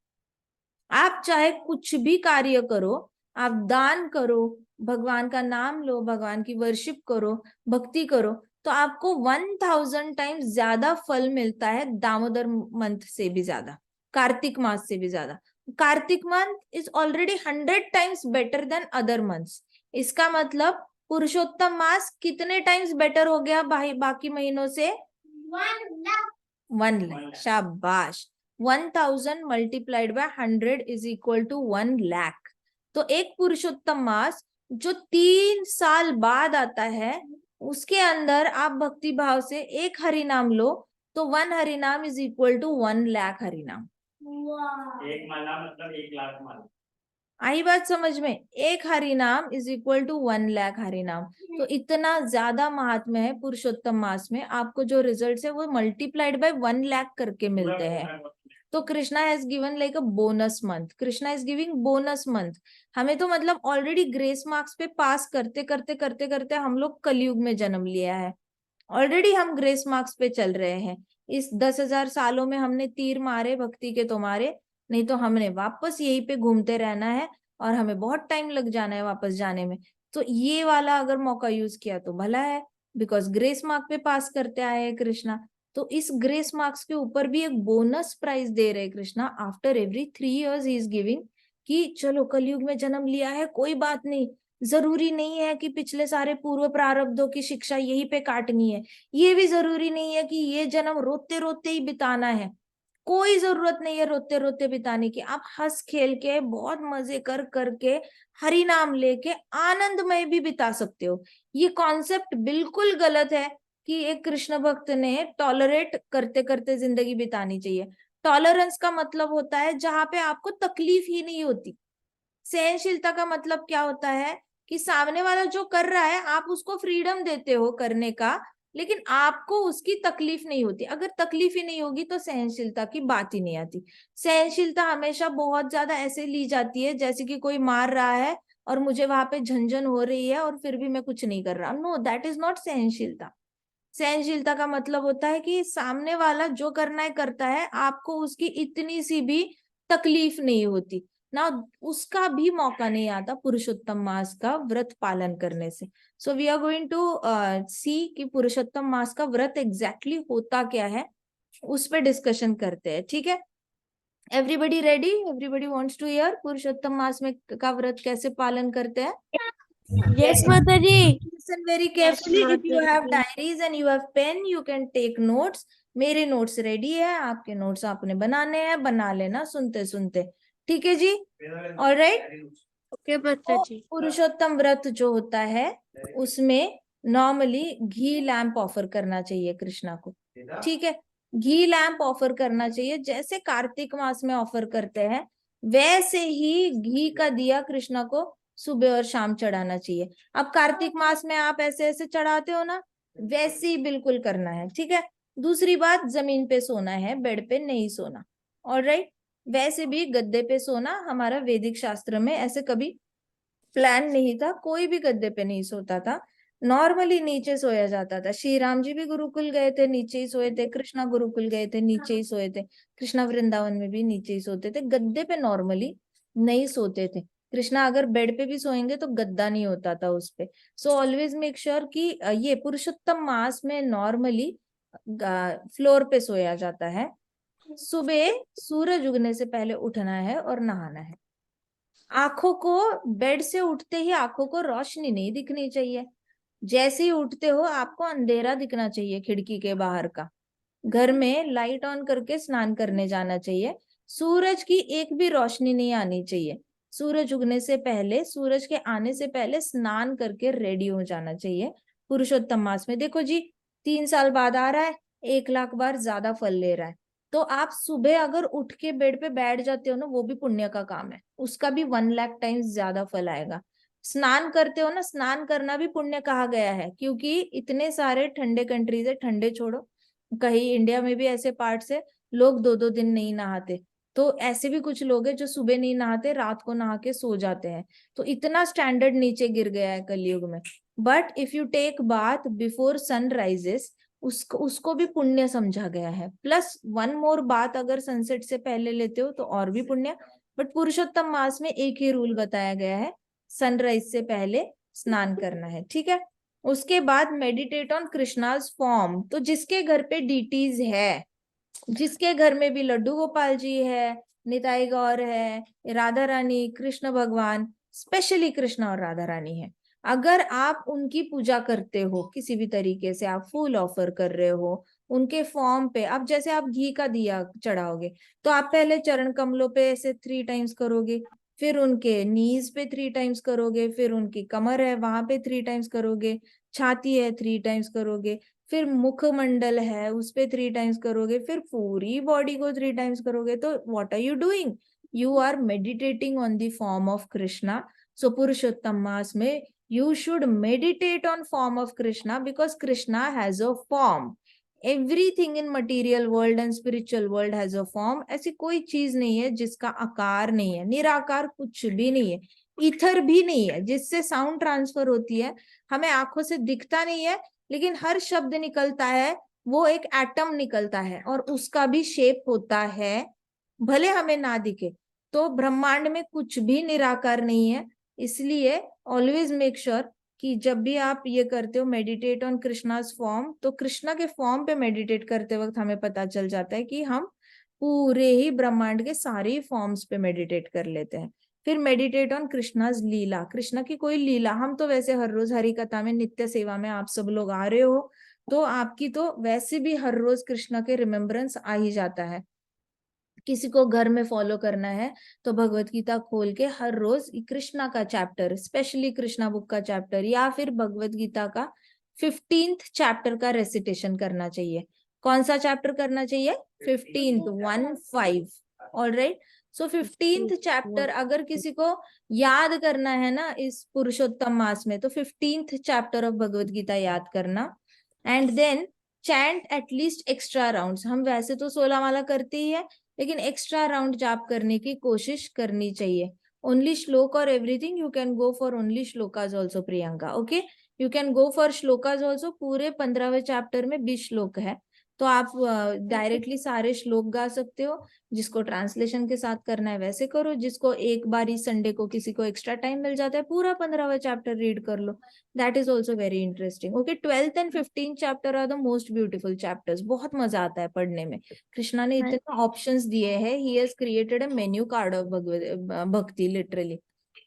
आप चाहे कुछ भी कार्य करो, आप दान करो, भगवान का नाम लो, भगवान की वर्शिप करो, भक्ति करो, तो आपको 1000 टाइम्स ज्यादा फल मिलता है दामोदर मंथ से भी ज्यादा, कार्तिक मास से भी ज्यादा। Kartik month is already 100 times better than other months. इसका मतलब पुरुषोत्तम मास कितने टाइम्स बेटर हो गया बाकी महीनों से? 1 लाख। शाबाश। 1000 multiplied by 100 is equal to 1 lakh. तो एक पुरुषोत्तम मास जो 3 साल बाद आता है, उसके अंदर आप भक्ति भाव से एक हरि नाम लो, तो 1 हरि नाम is equal to 1 lakh Hari नाम। एक माला मतलब 1 लाख माला। आई बात समझ में? एक हरि नाम is equal to 1 lakh Hari नाम। तो इतना ज्यादा महात्म्य है पुरुषोत्तम मास में। आपको जो रिजल्ट है वो मल्टीप्लाइड बाय 1 लाख करके मिलते हैं। तो Krishna has given like a bonus month. Krishna is giving bonus month. हमें तो मतलब ऑलरेडी ग्रेस मार्क्स पे पास करते करते करते करते हम लोग कलयुग में जन्म लिया है। ऑलरेडी हम ग्रेस मार्क्स पे चल रहे हैं। इस 10,000 सालों में हमने तीर मारे भक्ति के, तो मारे नहीं तो हमने वापस यहीं पे घूमते रहना है और हमें बहुत टाइम लग जाना है वापस जाने में। तो ये वाला अगर मौका यूज किया तो भला है, बिकॉज ग्रेस मार्क पे पास करते आए हैं कृष्णा। तो इस ग्रेस मार्क्स के ऊपर भी एक बोनस प्राइज दे रहे Krishna. After every 3 years he is giving कि चलो कलयुग में जन्म लिया है, कोई बात नहीं, जरूरी नहीं है कि पिछले सारे पूर्व प्रारब्धों की शिक्षा यहीं पे काटनी है। ये भी जरूरी नहीं है कि ये जन्म रोते रोते ही बिताना है। कोई जरूरत नहीं है रोते रोते बिताने की। आप हंस खेल के, बहुत मजे कर करके, हरि नाम लेके आनंदमय भी बिता सकते हो। ये कॉन्सेप्ट बिल्कुल गलत है कि एक कृष्ण भक्त ने टॉलरेट करते करते जिंदगी बितानी चाहिए। टॉलरेंस का मतलब होता है जहां पे आपको तकलीफ ही नहीं होती। सहनशीलता का मतलब क्या होता है कि सामने वाला जो कर रहा है आप उसको फ्रीडम देते हो करने का, लेकिन आपको उसकी तकलीफ नहीं होती। अगर तकलीफ ही नहीं होगी तो सहनशीलता की बात ही नहीं आती। सहनशीलता हमेशा बहुत ज्यादा ऐसे ली जाती है जैसे कि कोई मार रहा है और मुझे वहां पे झंझन हो रही है और फिर भी मैं कुछ नहीं कर रहा। नो, दैट इज नॉट सहनशीलता। सहनशीलता का मतलब होता है कि सामने वाला जो करना है करता है, आपको उसकी इतनी सी भी तकलीफ नहीं होती ना, उसका भी मौका नहीं आता पुरुषोत्तम मास का व्रत पालन करने से। So we are going to see कि पुरुषोत्तम मास का व्रत एग्जैक्टली होता क्या है, उस पर डिस्कशन करते हैं। ठीक है, everybody ready? Everybody wants to hear Purushottam मास में का व्रत कैसे पालन करते हैं? Yes, Mataji. Listen very Yes, carefully. If you have Mataji. diaries and you have pen, you can take notes. मेरे नोट्स रेडी है, आपके नोट्स आपने बनाने हैं, बना लेना सुनते सुनते। ठीक है जी, ऑल राइट। Okay, Mataji. पुरुषोत्तम व्रत जो होता है उसमें नॉर्मली घी लैम्प ऑफर करना चाहिए कृष्णा को। ठीक है, घी लैम्प ऑफर करना चाहिए, जैसे कार्तिक मास में ऑफर करते हैं वैसे ही घी का दिया कृष्णा को सुबह और शाम चढ़ाना चाहिए। अब कार्तिक मास में आप ऐसे ऐसे चढ़ाते हो ना, वैसे ही बिल्कुल करना है। ठीक है, दूसरी बात, जमीन पे सोना है, बेड पे नहीं सोना। ऑलराइट, वैसे भी गद्दे पे सोना हमारा वैदिक शास्त्र में ऐसे कभी प्लान नहीं था, कोई भी गद्दे पे नहीं सोता था, नॉर्मली नीचे सोया जाता था। श्री राम जी भी गुरुकुल गए थे, नीचे ही सोए थे। कृष्णा गुरुकुल गए थे, नीचे ही सोए थे। कृष्णा वृंदावन में भी नीचे ही सोते थे, गद्दे पे नॉर्मली नहीं सोते थे। कृष्णा अगर बेड पे भी सोएंगे तो गद्दा नहीं होता था उस पे। सो ऑलवेज मेक श्योर कि ये पुरुषोत्तम मास में नॉर्मली फ्लोर पे सोया जाता है। सुबह सूरज उगने से पहले उठना है और नहाना है। आंखों को बेड से उठते ही आंखों को रोशनी नहीं दिखनी चाहिए। जैसे ही उठते हो आपको अंधेरा दिखना चाहिए खिड़की के बाहर का। घर में लाइट ऑन करके स्नान करने जाना चाहिए। सूरज की एक भी रोशनी नहीं आनी चाहिए। सूरज उगने से पहले, सूरज के आने से पहले स्नान करके रेडी हो जाना चाहिए। पुरुषोत्तम मास में देखो जी, 3 साल बाद आ रहा है, 1 लाख बार ज्यादा फल ले रहा है। तो आप सुबह अगर उठ के बेड पे बैठ जाते हो ना, वो भी पुण्य का काम है, उसका भी 1 लाख टाइम्स ज्यादा फल आएगा। स्नान करते हो ना, स्नान करना भी पुण्य कहा गया है, क्योंकि इतने सारे ठंडे कंट्रीज है, ठंडे छोड़ो, कहीं इंडिया में भी ऐसे पार्ट्स है लोग 2-2 दिन नहीं नहाते। तो ऐसे भी कुछ लोग हैं जो सुबह नहीं नहाते, रात को नहा के सो जाते हैं। तो इतना स्टैंडर्ड नीचे गिर गया है कलयुग में। But if you take bath before sunrises, उसको भी पुण्य समझा गया है। प्लस 1 मोर बात अगर सनसेट से पहले लेते हो तो और भी पुण्य। बट पुरुषोत्तम मास में एक ही रूल बताया गया है, सनराइज से पहले स्नान करना है। ठीक है, उसके बाद मेडिटेट ऑन कृष्णाज फॉर्म। तो जिसके घर पे डीटीज है, जिसके घर में भी लड्डू गोपाल जी है, निताई गौर है, राधा रानी, कृष्ण भगवान, स्पेशली कृष्ण और राधा रानी है, अगर आप उनकी पूजा करते हो किसी भी तरीके से, आप फूल ऑफर कर रहे हो उनके फॉर्म पे, अब जैसे आप घी का दिया चढ़ाओगे तो आप पहले चरण कमलों पे ऐसे 3 टाइम्स करोगे, फिर उनके नीज पे 3 टाइम्स करोगे, फिर उनकी कमर है वहां पे 3 टाइम्स करोगे, छाती है 3 टाइम्स करोगे, फिर मुखमंडल है उस पे 3 टाइम्स करोगे, फिर पूरी बॉडी को 3 टाइम्स करोगे। तो what are you doing? You are meditating on the form of Krishna. So Purushottam मास में you should meditate on form of Krishna, because Krishna has a form. Everything in material world and spiritual world has a form. ऐसी कोई चीज नहीं है जिसका आकार नहीं है, निराकार कुछ भी नहीं है, ईथर भी नहीं है जिससे साउंड ट्रांसफर होती है, हमें आंखों से दिखता नहीं है, लेकिन हर शब्द निकलता है वो एक एटम निकलता है और उसका भी शेप होता है, भले हमें ना दिखे। तो ब्रह्मांड में कुछ भी निराकार नहीं है। इसलिए ऑलवेज मेक श्योर कि जब भी आप ये करते हो मेडिटेट ऑन कृष्णास फॉर्म, तो कृष्णा के फॉर्म पे मेडिटेट करते वक्त हमें पता चल जाता है कि हम पूरे ही ब्रह्मांड के सारे फॉर्म्स पे मेडिटेट कर लेते हैं। फिर मेडिटेट ऑन कृष्णास लीला, कृष्णा की कोई लीला। हम तो वैसे हर रोज हरि कथा में, नित्य सेवा में आप सब लोग आ रहे हो, तो आपकी तो वैसे भी हर रोज कृष्णा के रिमेम्बरेंस आ ही जाता है। किसी को घर में फॉलो करना है तो भगवत गीता खोल के हर रोज कृष्णा का चैप्टर, स्पेशली कृष्णा बुक का चैप्टर या फिर भगवत गीता का 15th चैप्टर का रेसिटेशन करना चाहिए। कौन सा चैप्टर करना चाहिए? 15th, 15। ऑलराइट, सो 15th चैप्टर अगर किसी को याद करना है ना इस पुरुषोत्तम मास में, तो 15th chapter of Bhagavad Gita याद करना। And then chant at least extra rounds. हम वैसे तो 16 माला करते ही है, लेकिन एक्स्ट्रा राउंड जाप करने की कोशिश करनी चाहिए। only shlok or everything, you can go for only shlokas also, Priyanka. Okay, you can go for shlokas also. पूरे 15वें चैप्टर में 20 श्लोक है, तो आप डायरेक्टली सारे श्लोक गा सकते हो। जिसको ट्रांसलेशन के साथ करना है वैसे करो, जिसको एक बारी संडे को किसी को एक्स्ट्रा टाइम मिल जाता है पूरा 15वां चैप्टर रीड कर लो, that is also very interesting. Okay, 12th and 15th chapter are the most beautiful chapters, बहुत मजा आता है पढ़ने में। कृष्णा ने इतने ऑप्शंस दिए हैं, he has created a menu card of भक्ति लिटरली।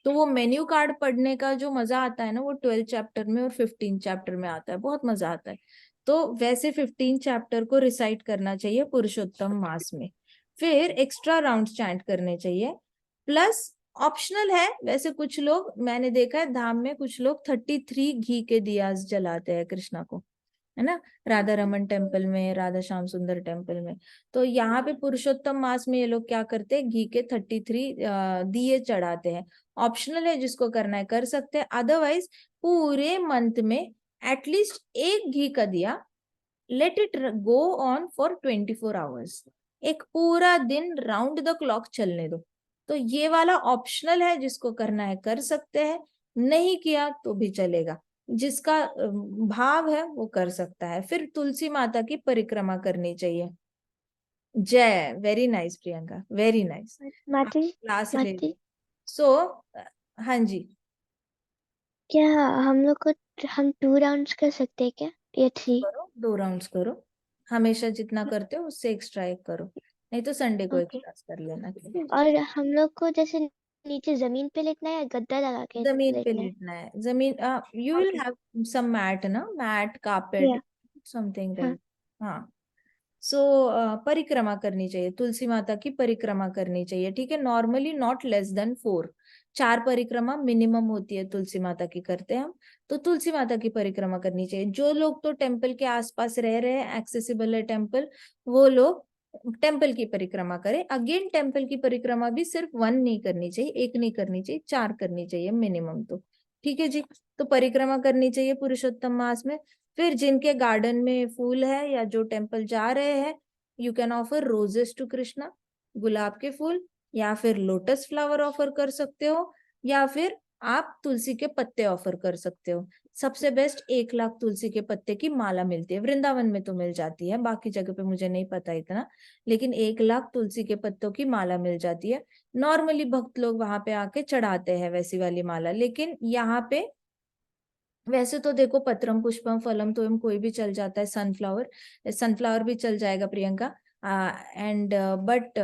तो वो मेन्यू कार्ड पढ़ने का जो मजा आता है ना, वो 12th चैप्टर में और 15th चैप्टर में आता है, बहुत मजा आता है। तो वैसे 15 चैप्टर को रिसाइट करना चाहिए पुरुषोत्तम मास में। फिर एक्स्ट्रा राउंड चैंट करने चाहिए, प्लस ऑप्शनल है वैसे। कुछ लोग मैंने देखा है धाम में, कुछ लोग 33 घी के दियास जलाते हैं कृष्णा को, है ना, राधा रमन टेम्पल में, राधा श्याम सुंदर टेम्पल में। तो यहाँ पे पुरुषोत्तम मास में ये लोग क्या करते हैं, घी के 33 दिए चढ़ाते हैं। ऑप्शनल है, जिसको करना है कर सकते हैं। अदरवाइज पूरे मंथ में एटलीस्ट एक घी का दिया, let it go on for 24 hours, एक पूरा दिन राउंड द क्लॉक चलने दो। तो ये वाला ऑप्शनल है, जिसको करना है कर सकते हैं, नहीं किया तो भी चलेगा, जिसका भाव है वो कर सकता है। फिर तुलसी माता की परिक्रमा करनी चाहिए। जय, very nice Priyanka, very nice. माता क्लास ले। माता सो हाँ जी, क्या हम लोग को हम 2 राउंड्स कर सकते हैं क्या, या 3? करो 2 राउंड्स करो, हमेशा जितना करते हो उससे एक्स्ट्रा एक करो, नहीं तो संडे को एक ओके। क्लास कर लेना। और हम लोग को जैसे नीचे जमीन पे लेटना है या गद्दा लगा के जमीन पे लेटना है? लेटना है, जमीन। You will okay. Have some mat ना, मैट कारपेट या समथिंग हाँ। लाइक। हाँ, सो परिक्रमा करनी चाहिए, तुलसी माता की परिक्रमा करनी चाहिए, ठीक है। नॉर्मली नॉट लेस देन 4, 4 परिक्रमा मिनिमम होती है तुलसी माता की करते हैं हम। तो तुलसी माता की परिक्रमा करनी चाहिए। जो लोग तो टेम्पल के आसपास रह रहे हैं, एक्सेसिबल है टेम्पल, वो लोग टेम्पल की परिक्रमा करें। अगेन टेम्पल की परिक्रमा भी सिर्फ 1 नहीं करनी चाहिए, 1 नहीं करनी चाहिए, 4 करनी चाहिए मिनिमम। तो ठीक है जी, तो परिक्रमा करनी चाहिए पुरुषोत्तम मास में। फिर जिनके गार्डन में फूल है या जो टेम्पल जा रहे हैं, you can offer roses to Krishna, गुलाब के फूल, या फिर लोटस फ्लावर ऑफर कर सकते हो, या फिर आप तुलसी के पत्ते ऑफर कर सकते हो। सबसे बेस्ट 1 लाख तुलसी के पत्ते की माला मिलती है, वृंदावन में तो मिल जाती है, बाकी जगह पे मुझे नहीं पता इतना, लेकिन 1 लाख तुलसी के पत्तों की माला मिल जाती है। नॉर्मली भक्त लोग वहां पे आके चढ़ाते हैं वैसी वाली माला, लेकिन यहाँ पे वैसे तो देखो पत्रम पुष्पम फलम तो हम कोई भी चल जाता है, सनफ्लावर, सनफ्लावर भी चल जाएगा Priyanka. And but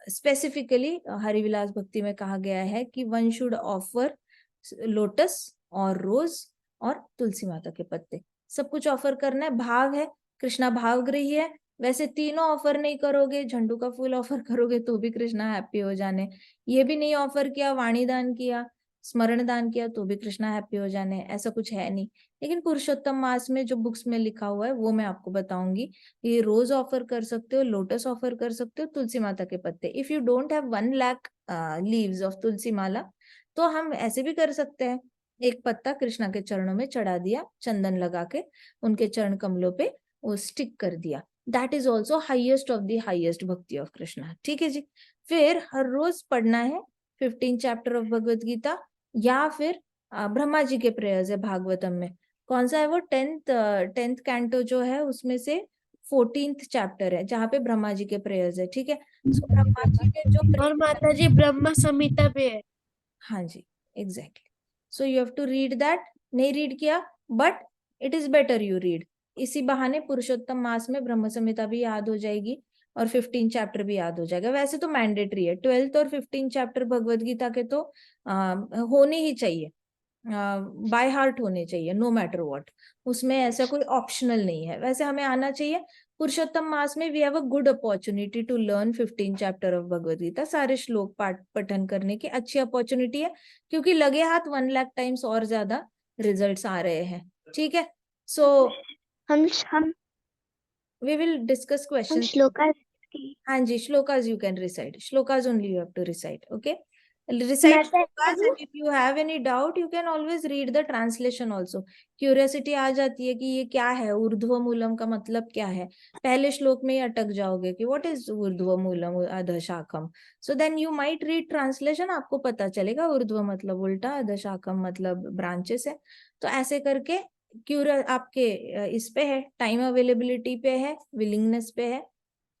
specifically Harivilas भक्ति में कहा गया है कि वन शुड ऑफर लोटस और रोज और तुलसी माता के पत्ते, सब कुछ ऑफर करना है। भाव है, कृष्णा भावग्रही है। वैसे तीनों ऑफर नहीं करोगे, झंडू का फूल ऑफर करोगे तो भी कृष्णा हैप्पी हो जाने, ये भी नहीं ऑफर किया, वाणी दान किया, स्मरण दान किया तो भी कृष्णा हैप्पी हो जाने, ऐसा कुछ है नहीं। लेकिन पुरुषोत्तम मास में जो बुक्स में लिखा हुआ है वो मैं आपको बताऊंगी। ये रोज ऑफर कर सकते हो, लोटस ऑफर कर सकते हो, तुलसी माता के पत्ते। If you don't have 1 lakh leaves of Tulsi माला, तो हम ऐसे भी कर सकते हैं, एक पत्ता कृष्णा के चरणों में चढ़ा दिया, चंदन लगा के उनके चरण कमलों पे वो स्टिक कर दिया, that is also highest of the highest भक्ति ऑफ कृष्णा, ठीक है जी। फिर हर रोज पढ़ना है 15 चैप्टर ऑफ भगवत गीता, या फिर ब्रह्मा जी के प्रेयर्स है भागवतम में। कौन सा है वो, 10th कैंटो जो है उसमें से 14th चैप्टर है जहाँ पे ब्रह्मा जी के प्रेयर्स है, ठीक है। सो ब्रह्मा जी के जो और माता जी ब्रह्म संहिता पे है। हाँ जी, exactly. So you have to read that, नहीं रीड किया but it is better you read. इसी बहाने पुरुषोत्तम मास में ब्रह्म संहिता भी याद हो जाएगी और 15 चैप्टर भी याद हो जाएगा। वैसे तो मैंडेटरी है 12th और 15 चैप्टर भगवत गीता के, तो होने ही चाहिए, बाय हार्ट होने चाहिए, नो मैटर व्हाट। उसमें ऐसा कोई ऑप्शनल नहीं है, वैसे हमें आना चाहिए। पुरुषोत्तम मास में we have a good opportunity to learn 15 chapter of Bhagavad Gita, सारे श्लोक पाठ पठन करने की अच्छी अपॉर्चुनिटी है, क्योंकि लगे हाथ 1 लाख टाइम्स और ज्यादा रिजल्ट्स आ रहे हैं, ठीक है। सो हम वी विल डिस्कस हम क्वेश्चन। श्लोका की हाँ जी, shlokas you can recite, shlokas only you have to recite, okay. recite मैं shlokas, and if you have any doubt you can always read the translation also. Curiosity आ जाती है कि ये क्या है, ऊर्ध्व मूलम का मतलब क्या है, पहले श्लोक में ही अटक जाओगे कि व्हाट इज ऊर्ध्व मूलम अधशाखम. So then you might read translation, आपको पता चलेगा ऊर्ध्व मतलब उल्टा, अधशाखम मतलब ब्रांचेस है. तो ऐसे करके आपके इस पे है, टाइम अवेलेबिलिटी पे है, विलिंगनेस पे है.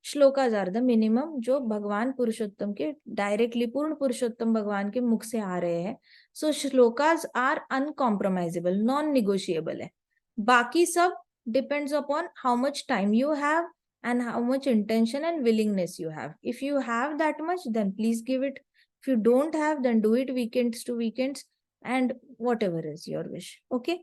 श्लोकाज आर द मिनिमम जो भगवान पुरुषोत्तम के डायरेक्टली, पूर्ण पुरुषोत्तम भगवान के मुख से आ रहे हैं. सो श्लोकाज आर अनकॉम्प्रोमाइजेबल, नॉन निगोशिएबल है. बाकी सब depends upon how much time you have and how much intention and willingness you have. If you have that much, then please give it. If you don't have, then do it weekends to weekends and whatever is your wish. Okay.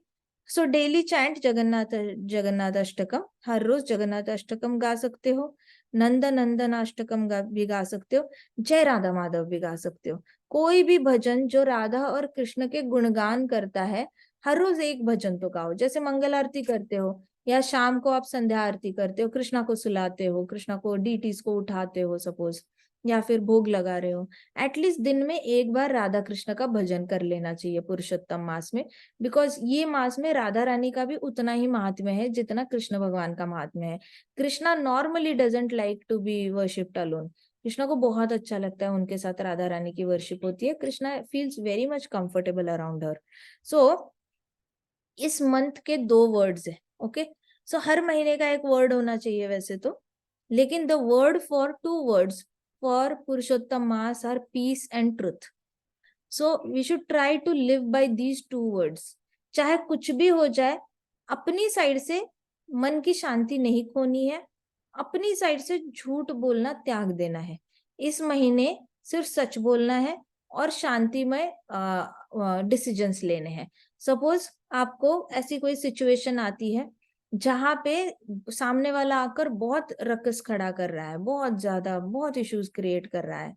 So daily chant Jagannath Ashtakam, हर रोज जगन्नाथ अष्टकम गा सकते हो, नंद नंदन अष्टकम भी गा सकते हो, जय राधा माधव भी गा सकते हो. कोई भी भजन जो राधा और कृष्ण के गुणगान करता है, हर रोज एक भजन तो गाओ. जैसे मंगल आरती करते हो या शाम को आप संध्या आरती करते हो, कृष्णा को सुलाते हो, कृष्णा को डीटीज को उठाते हो सपोज, या फिर भोग लगा रहे हो, एटलीस्ट दिन में एक बार राधा कृष्ण का भजन कर लेना चाहिए पुरुषोत्तम मास में. बिकॉज ये मास में राधा रानी का भी उतना ही महात्म्य है जितना कृष्ण भगवान का महात्म्य है. Krishna normally doesn't like to be worshipped alone. Krishna को बहुत अच्छा लगता है उनके साथ राधा रानी की वर्शिप होती है. Krishna feels very much comfortable around her. So इस मंथ के 2 वर्ड्स है. ओके. सो हर महीने का एक वर्ड होना चाहिए वैसे तो, लेकिन the word for 2 words for Purushottam Maas are peace and truth. So we should try to live by these 2 words. चाहे कुछ भी हो जाए, अपनी साइड से मन की शांति नहीं खोनी है, अपनी साइड से झूठ बोलना त्याग देना है. इस महीने सिर्फ सच बोलना है और शांतिमय डिसीजंस लेने हैं. सपोज आपको ऐसी कोई सिचुएशन आती है जहां पे सामने वाला आकर बहुत रकस खड़ा कर रहा है, बहुत ज्यादा, बहुत इश्यूज क्रिएट कर रहा है,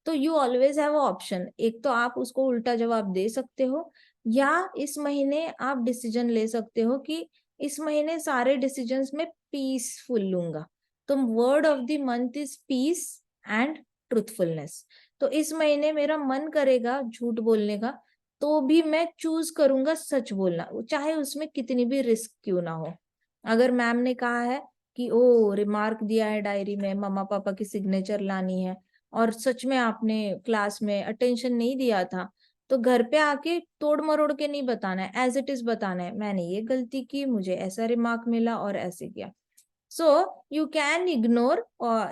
तो यू ऑलवेज हैव ऑप्शन. एक तो आप उसको उल्टा जवाब दे सकते हो, या इस महीने आप डिसीजन ले सकते हो कि इस महीने सारे डिसीजंस में पीसफुल लूंगा. तो word of the month is peace and truthfulness. तो इस महीने मेरा मन करेगा झूठ बोलने का, तो भी मैं चूज करूंगा सच बोलना, चाहे उसमें कितनी भी रिस्क क्यों ना हो. अगर मैम ने कहा है कि ओ रिमार्क दिया है डायरी में, मम्मा पापा की सिग्नेचर लानी है, और सच में आपने क्लास में अटेंशन नहीं दिया था, तो घर पे आके तोड़ मरोड़ के नहीं बताना है, एज इट इज बताना है, मैंने ये गलती की, मुझे ऐसा रिमार्क मिला और ऐसे किया. So you can ignore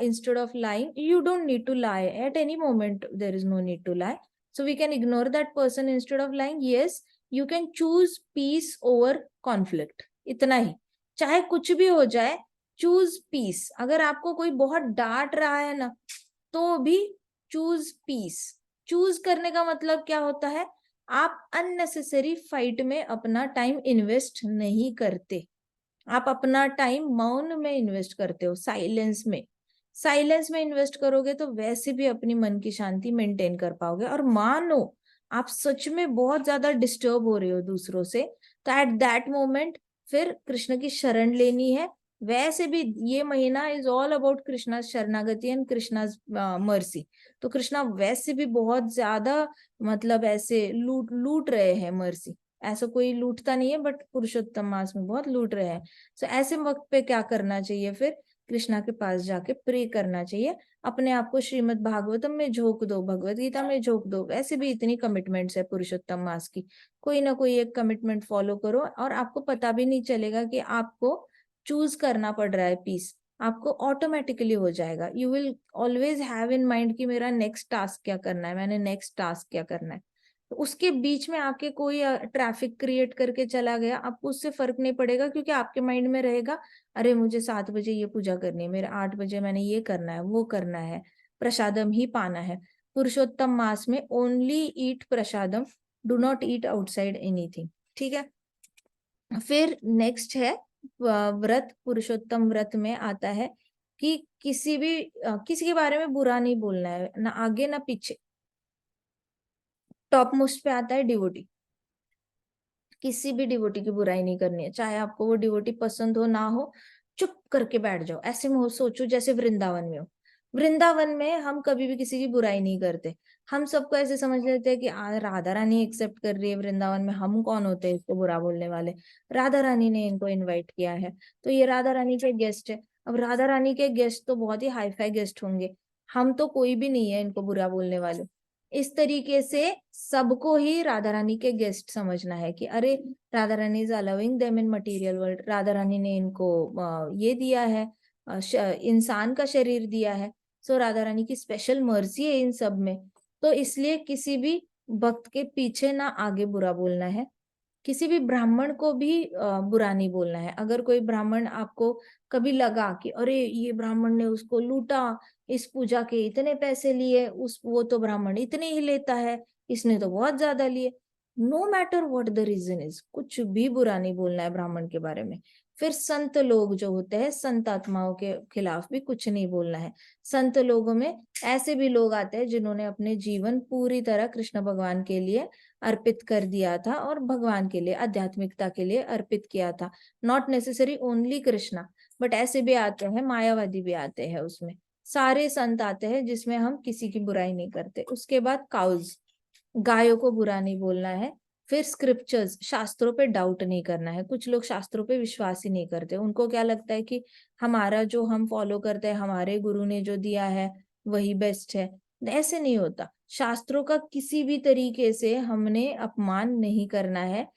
instead of lying. You don't need to lie at any moment. There is no need to lie. So we can ignore that person instead of lying. Yes, you can choose peace over conflict. इतना ही. चाहे कुछ भी हो जाए, choose peace. अगर आपको कोई बहुत डांट रहा है ना, तो भी choose peace. Choose करने का मतलब क्या होता है? आप unnecessary fight में अपना टाइम इन्वेस्ट नहीं करते. आप अपना टाइम मौन में इन्वेस्ट करते हो, साइलेंस में. साइलेंस में इन्वेस्ट करोगे तो वैसे भी अपनी मन की शांति मेंटेन कर पाओगे. और मानो आप सच में बहुत ज्यादा डिस्टर्ब हो रहे हो दूसरों से, तो एट दैट मोमेंट फिर कृष्ण की शरण लेनी है. वैसे भी ये महीना इज ऑल अबाउट कृष्णा शरणागति एंड कृष्णा मर्सी. तो कृष्णा वैसे भी बहुत ज्यादा मतलब ऐसे लूट रहे हैं मर्सी. ऐसा कोई लूटता नहीं है, बट पुरुषोत्तम मास में बहुत लूट रहे हैं. सो ऐसे वक्त पे क्या करना चाहिए? फिर कृष्णा के पास जाके प्रे करना चाहिए. अपने आप को श्रीमद् भागवतम में झोंक दो, भगवत गीता में झोंक दो. वैसे भी इतनी कमिटमेंट्स है पुरुषोत्तम मास की, कोई ना कोई एक कमिटमेंट फॉलो करो और आपको पता भी नहीं चलेगा कि आपको चूज करना पड़ रहा है पीस. आपको ऑटोमेटिकली हो जाएगा. You will always have in mind कि मेरा नेक्स्ट टास्क क्या करना है, मैंने नेक्स्ट टास्क क्या करना है. तो उसके बीच में आके कोई ट्रैफिक क्रिएट करके चला गया, आपको उससे फर्क नहीं पड़ेगा, क्योंकि आपके माइंड में रहेगा अरे मुझे 7 बजे ये पूजा करनी है, मेरे 8 बजे मैंने ये करना है, वो करना है, प्रसादम ही पाना है. पुरुषोत्तम मास में only eat prasadam, do not eat outside anything. ठीक है. फिर नेक्स्ट है व्रत. पुरुषोत्तम व्रत में आता है कि किसी के बारे में बुरा नहीं बोलना है, ना आगे ना पीछे. टॉप मोस्ट पे आता है डिवोटी. किसी भी डिवोटी की बुराई नहीं करनी है, चाहे आपको वो डिवोटी पसंद हो ना हो, चुप करके बैठ जाओ. ऐसे में हो सोचो जैसे वृंदावन में हो. वृंदावन में हम कभी भी किसी की बुराई नहीं करते। हम सबको ऐसे समझ लेते हैं कि राधा रानी एक्सेप्ट कर रही है वृंदावन में, हम कौन होते हैं इसको बुरा बोलने वाले। राधा रानी ने इनको इनवाइट किया है तो ये राधा रानी के गेस्ट है। अब राधा रानी के गेस्ट तो बहुत ही हाई फाई गेस्ट होंगे, हम तो कोई भी नहीं है इनको बुरा बोलने वाले। इस तरीके से सबको ही राधा रानी के गेस्ट समझना है कि अरे Radha Rani is allowing them in material world, Radha Rani ने इनको ये दिया है, इंसान का शरीर दिया है। सो राधा रानी की स्पेशल मर्जी है इन सब में। तो इसलिए किसी भी भक्त के पीछे ना आगे बुरा बोलना है, किसी भी ब्राह्मण को भी बुरा नहीं बोलना है। अगर कोई ब्राह्मण आपको कभी लगा कि अरे ये ब्राह्मण ने उसको लूटा, इस पूजा के इतने पैसे लिए, उस वो तो ब्राह्मण इतने ही लेता है, इसने तो बहुत ज्यादा लिए, no matter what the reason is, कुछ भी बुरा नहीं बोलना है ब्राह्मण के बारे में। फिर संत लोग जो होते हैं, संत आत्माओं के खिलाफ भी कुछ नहीं बोलना है। संत लोगों में ऐसे भी लोग आते हैं जिन्होंने अपने जीवन पूरी तरह कृष्ण भगवान के लिए अर्पित कर दिया था और भगवान के लिए, आध्यात्मिकता के लिए अर्पित किया था। Not necessary only Krishna, but ऐसे भी आते हैं, मायावादी भी आते हैं उसमें। सारे संत आते हैं जिसमें हम किसी की बुराई नहीं करते। उसके बाद काउज, गायों को बुरा नहीं बोलना है। फिर स्क्रिप्चर्स, शास्त्रों पे डाउट नहीं करना है। कुछ लोग शास्त्रों पे विश्वास ही नहीं करते, उनको क्या लगता है कि हमारा जो हम फॉलो करते हैं, हमारे गुरु ने जो दिया है वही बेस्ट है। ऐसे नहीं होता। शास्त्रों का किसी भी तरीके से हमने अपमान नहीं करना है,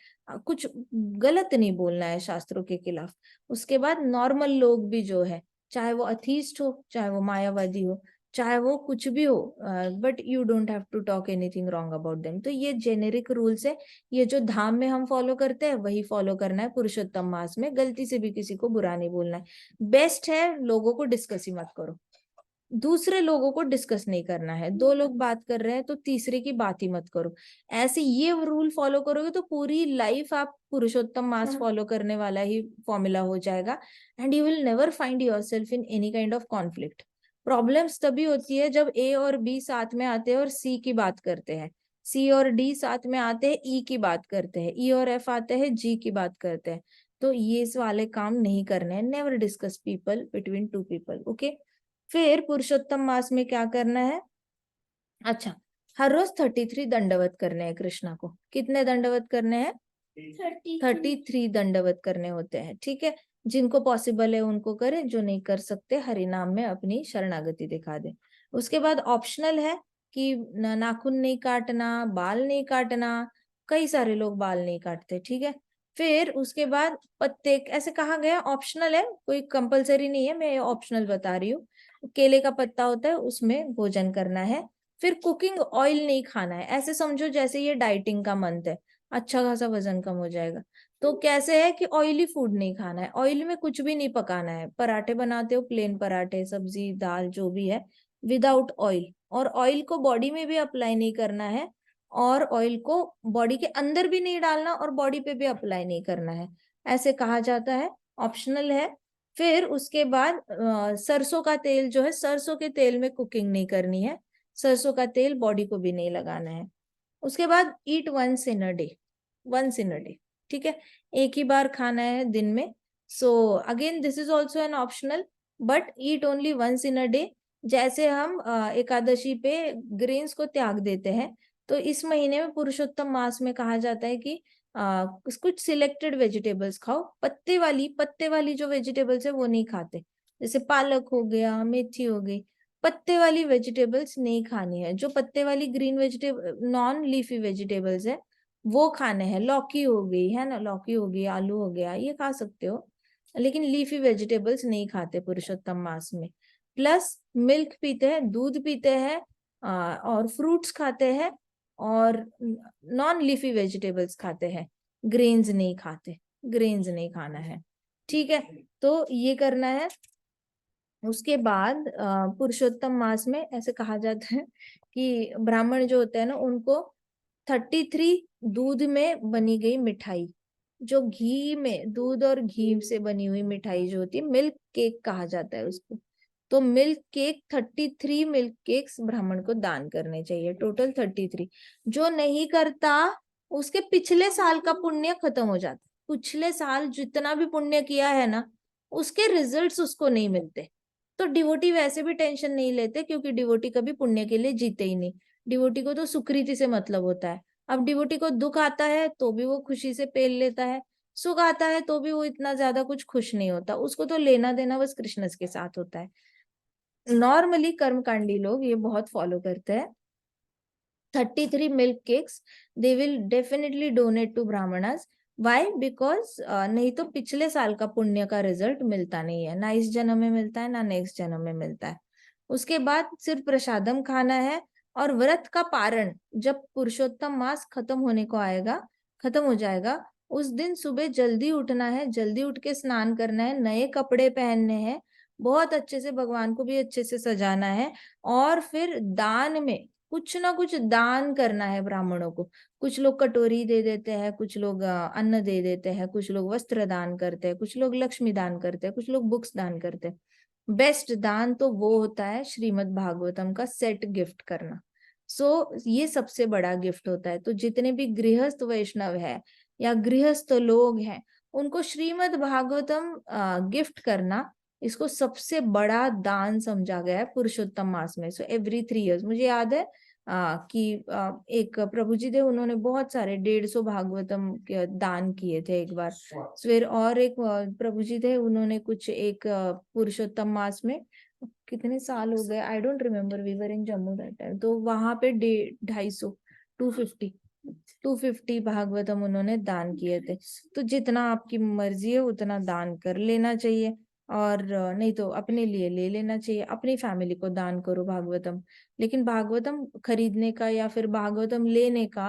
कुछ गलत नहीं बोलना है शास्त्रों के खिलाफ। उसके बाद नॉर्मल लोग भी जो है, चाहे वो अथीस्ट हो, चाहे वो मायावादी हो, चाहे वो कुछ भी हो, but you don't have to talk anything wrong about them. तो ये जेनेरिक रूल्स है, ये जो धाम में हम फॉलो करते हैं वही फॉलो करना है। पुरुषोत्तम मास में गलती से भी किसी को बुरा नहीं बोलना है। बेस्ट है लोगों को डिस्कस ही मत करो, दूसरे लोगों को डिस्कस नहीं करना है। दो लोग बात कर रहे हैं तो तीसरे की बात ही मत करो। ऐसे ये रूल फॉलो करोगे तो पूरी लाइफ आप पुरुषोत्तम मास फॉलो करने वाला ही फॉर्मूला हो जाएगा, and you will never find yourself in any kind of conflict. Problems तभी होती है जब ए और बी साथ में आते हैं और सी की बात करते हैं, सी और डी साथ में आते हैं, ई की बात करते हैं, ई और एफ आते हैं, जी की बात करते हैं। तो ये वाले काम नहीं करने हैं। Never discuss people between two people, okay. फिर पुरुषोत्तम मास में क्या करना है? अच्छा, हर रोज 33 दंडवत करने हैं कृष्णा को। कितने दंडवत करने हैं? 33 दंडवत करने होते हैं, ठीक है। जिनको पॉसिबल है उनको करें, जो नहीं कर सकते हरि नाम में अपनी शरणागति दिखा दें। उसके बाद ऑप्शनल है कि नाखून नहीं काटना, बाल नहीं काटना। कई सारे लोग बाल नहीं काटते, ठीक है। फिर उसके बाद पत्ते, ऐसे कहा गया ऑप्शनल है, कोई कंपलसरी नहीं है, मैं ऑप्शनल बता रही हूँ। केले का पत्ता होता है उसमें भोजन करना है। फिर कुकिंग ऑयल नहीं खाना है, ऐसे समझो जैसे ये डाइटिंग का मंथ है, अच्छा खासा वजन कम हो जाएगा। तो कैसे है कि ऑयली फूड नहीं खाना है, ऑयल में कुछ भी नहीं पकाना है। पराठे बनाते हो, प्लेन पराठे, सब्जी दाल जो भी है, विदाउट ऑयल। और ऑयल को बॉडी में भी अप्लाई नहीं करना है, और ऑयल को बॉडी के अंदर भी नहीं डालना और बॉडी पे भी अप्लाई नहीं करना है, ऐसे कहा जाता है। ऑप्शनल है। फिर उसके बाद सरसों का तेल जो है, सरसों के तेल में कुकिंग नहीं करनी है, सरसों का तेल बॉडी को भी नहीं लगाना है। उसके बाद eat once in a day, once in a day, ठीक है, एक ही बार खाना है दिन में। So again this is also an optional, but eat only once in a day. जैसे हम एकादशी पे ग्रेन्स को त्याग देते हैं, तो इस महीने में पुरुषोत्तम मास में कहा जाता है कि कुछ सिलेक्टेड वेजिटेबल्स खाओ। पत्ते वाली जो वेजिटेबल्स है वो नहीं खाते, जैसे पालक हो गया, मेथी हो गई, पत्ते वाली वेजिटेबल्स नहीं खानी है। जो पत्ते वाली green vegetable, non leafy vegetables है वो खाने हैं। लौकी हो गई है ना, लौकी हो गई, आलू हो गया, ये खा सकते हो, लेकिन लीफी वेजिटेबल्स नहीं खाते पुरुषोत्तम मास में। प्लस मिल्क पीते हैं, दूध पीते हैं, और फ्रूट्स खाते हैं, और नॉन लीफी वेजिटेबल्स खाते हैं, ग्रेन्स नहीं खाते, ग्रेन्स नहीं खाना है, ठीक है। तो ये करना है। उसके बाद पुरुषोत्तम मास में ऐसे कहा जाता है कि ब्राह्मण जो होते हैं ना, उनको 33 दूध में बनी गई मिठाई, जो घी में, दूध और घी से बनी हुई मिठाई जो होती है, मिल्क केक कहा जाता है उसको। तो मिल्क केक, 33 मिल्क केक्स ब्राह्मण को दान करने चाहिए, टोटल 33। जो नहीं करता उसके पिछले साल का पुण्य खत्म हो जाता, पिछले साल जितना भी पुण्य किया है ना, उसके रिजल्ट्स उसको नहीं मिलते। तो डिवोटी वैसे भी टेंशन नहीं लेते, क्योंकि डिवोटी कभी पुण्य के लिए जीते ही नहीं। डिवोटी को तो सुकृति से मतलब होता है। अब डिवोटी को दुख आता है तो भी वो खुशी से पेल लेता है, सुख आता है तो भी वो इतना ज्यादा कुछ खुश नहीं होता, उसको तो लेना देना बस कृष्ण के साथ होता है। नॉर्मली कर्मकांडी लोग ये बहुत फॉलो करते हैं। 33 milk cakes they will definitely donate to brahmanas. Why? Because नहीं तो पिछले साल का पुण्य का रिजल्ट मिलता नहीं है, ना इस जन्म में मिलता है ना नेक्स्ट जन्म में मिलता है। उसके बाद सिर्फ प्रसादम खाना है। और व्रत का पारण जब पुरुषोत्तम मास खत्म होने को आएगा, खत्म हो जाएगा, उस दिन सुबह जल्दी उठना है, जल्दी उठ के स्नान करना है, नए कपड़े पहनने हैं, बहुत अच्छे से भगवान को भी अच्छे से सजाना है, और फिर दान में कुछ ना कुछ दान करना है ब्राह्मणों को। कुछ लोग कटोरी दे देते हैं, कुछ लोग अन्न दे देते हैं, कुछ लोग वस्त्र दान करते हैं, कुछ लोग लक्ष्मी दान करते हैं, कुछ लोग बुक्स दान करते हैं। बेस्ट दान तो वो होता है श्रीमद् भागवतम का सेट गिफ्ट करना। ये सबसे बड़ा गिफ्ट होता है। तो जितने भी गृहस्थ वैष्णव है या गृहस्थ लोग हैं, उनको श्रीमद् भागवतम गिफ्ट करना, इसको सबसे बड़ा दान समझा गया है पुरुषोत्तम मास में। सो एवरी 3 years, मुझे याद है कि एक प्रभु जी थे, उन्होंने बहुत सारे 150 भागवतम के दान किए थे एक बार। फिर और एक प्रभु जी थे, उन्होंने कुछ एक पुरुषोत्तम मास में, कितने साल हो गए, I don't remember, we were in Jammu that time, तो वहां पे 250 250 भागवतम उन्होंने दान किए थे। तो जितना आपकी मर्जी है उतना दान कर लेना चाहिए, और नहीं तो अपने लिए ले लेना चाहिए, अपनी फैमिली को दान करो भागवतम। लेकिन भागवतम खरीदने का या फिर भागवतम लेने का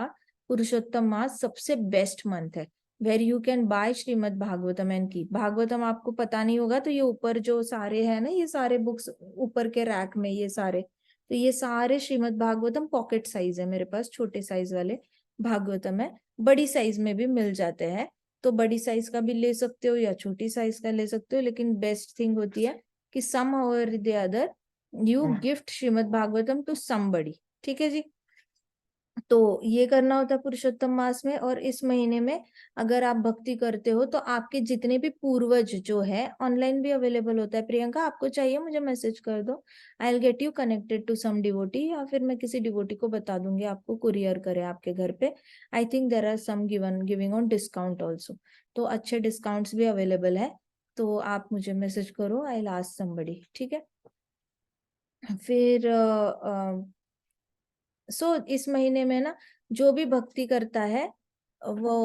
पुरुषोत्तम मास सबसे बेस्ट मंथ है, where you can buy Shrimad Bhagavatam and की। भागवतम आपको पता नहीं होगा तो ये ऊपर जो सारे है ना, ये सारे बुक्स ऊपर के रैक में, ये सारे, तो ये सारे श्रीमद् भागवतम पॉकेट साइज है मेरे पास, छोटे साइज वाले भागवतम है, बड़ी साइज में भी मिल जाते हैं। तो बड़ी साइज का भी ले सकते हो या छोटी साइज का ले सकते हो, लेकिन बेस्ट थिंग होती है कि सम और the other you gift Shrimad Bhagavatam to somebody. ठीक है जी। तो ये करना होता है पुरुषोत्तम मास में। और इस महीने में अगर आप भक्ति करते हो तो आपके जितने भी पूर्वज जो है, ऑनलाइन भी अवेलेबल होता है। प्रियंका, आपको चाहिए मुझे मैसेज कर दो, I will get you connected to some devotee, या फिर मैं किसी डिवोटी को बता दूंगी आपको कुरियर करे आपके घर पे। I think there are some giving on discount also, तो अच्छे डिस्काउंट्स भी अवेलेबल है। तो आप मुझे मैसेज करो, आई विल आस्क समबडी। ठीक है। फिर इस महीने में ना जो भी भक्ति करता है वो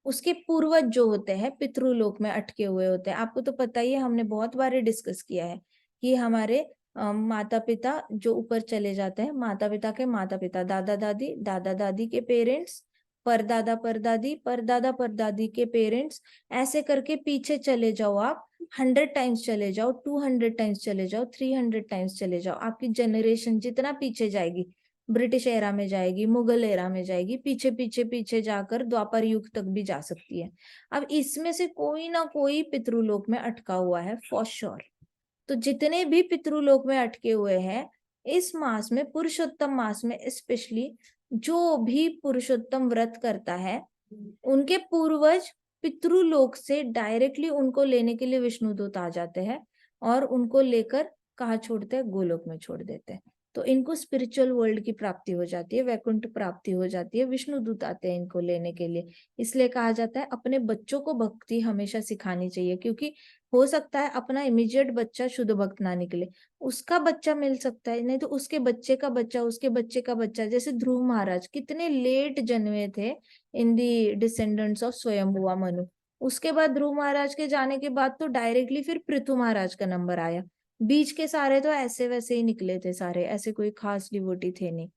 उसके पूर्वज जो होते हैं पितृलोक में अटके हुए होते हैं। आपको तो पता ही है, हमने बहुत बार डिस्कस किया है कि हमारे माता पिता जो ऊपर चले जाते हैं, माता पिता के माता पिता, दादा दादी, दादा दादी के पेरेंट्स, परदादा परदादी, परदादा परदादी के पेरेंट्स, ऐसे करके पीछे चले जाओ आप, 100 टाइम्स चले जाओ, 200 टाइम्स चले जाओ, 300 टाइम्स चले जाओ, आपकी जनरेशन जितना पीछे जाएगी, ब्रिटिश एरा में जाएगी, मुगल एरा में जाएगी, पीछे पीछे पीछे जाकर द्वापर युग तक भी जा सकती है। अब इसमें से कोई ना कोई पितृलोक में अटका हुआ है फॉर श्योर। तो जितने भी पितृलोक में अटके हुए हैं, इस मास में, पुरुषोत्तम मास में स्पेशली, जो भी पुरुषोत्तम व्रत करता है, उनके पूर्वज पितृलोक से डायरेक्टली उनको लेने के लिए विष्णुदूत आ जाते हैं, और उनको लेकर कहाँ छोड़ते हैं? गोलोक में छोड़ देते हैं। तो इनको स्पिरिचुअल वर्ल्ड की प्राप्ति हो जाती है, वैकुंठ प्राप्ति हो जाती है, विष्णुदूत आते हैं इनको लेने के लिए। इसलिए कहा जाता है अपने बच्चों को भक्ति हमेशा सिखानी चाहिए, क्योंकि हो सकता है अपना इमीडिएट बच्चा शुद्ध भक्त ना निकले, उसका बच्चा मिल सकता है, नहीं तो उसके बच्चे का बच्चा, उसके बच्चे का बच्चा। जैसे ध्रुव महाराज कितने लेट जन्मे थे इन दी डिसेंडेंट्स ऑफ स्वयंभुआ मनु। उसके बाद ध्रुव महाराज के जाने के बाद तो डायरेक्टली फिर पृथु महाराज का नंबर आया। बीच के सारे तो ऐसे वैसे ही निकले थे सारे, ऐसे कोई खास डिवोटी थे नहीं।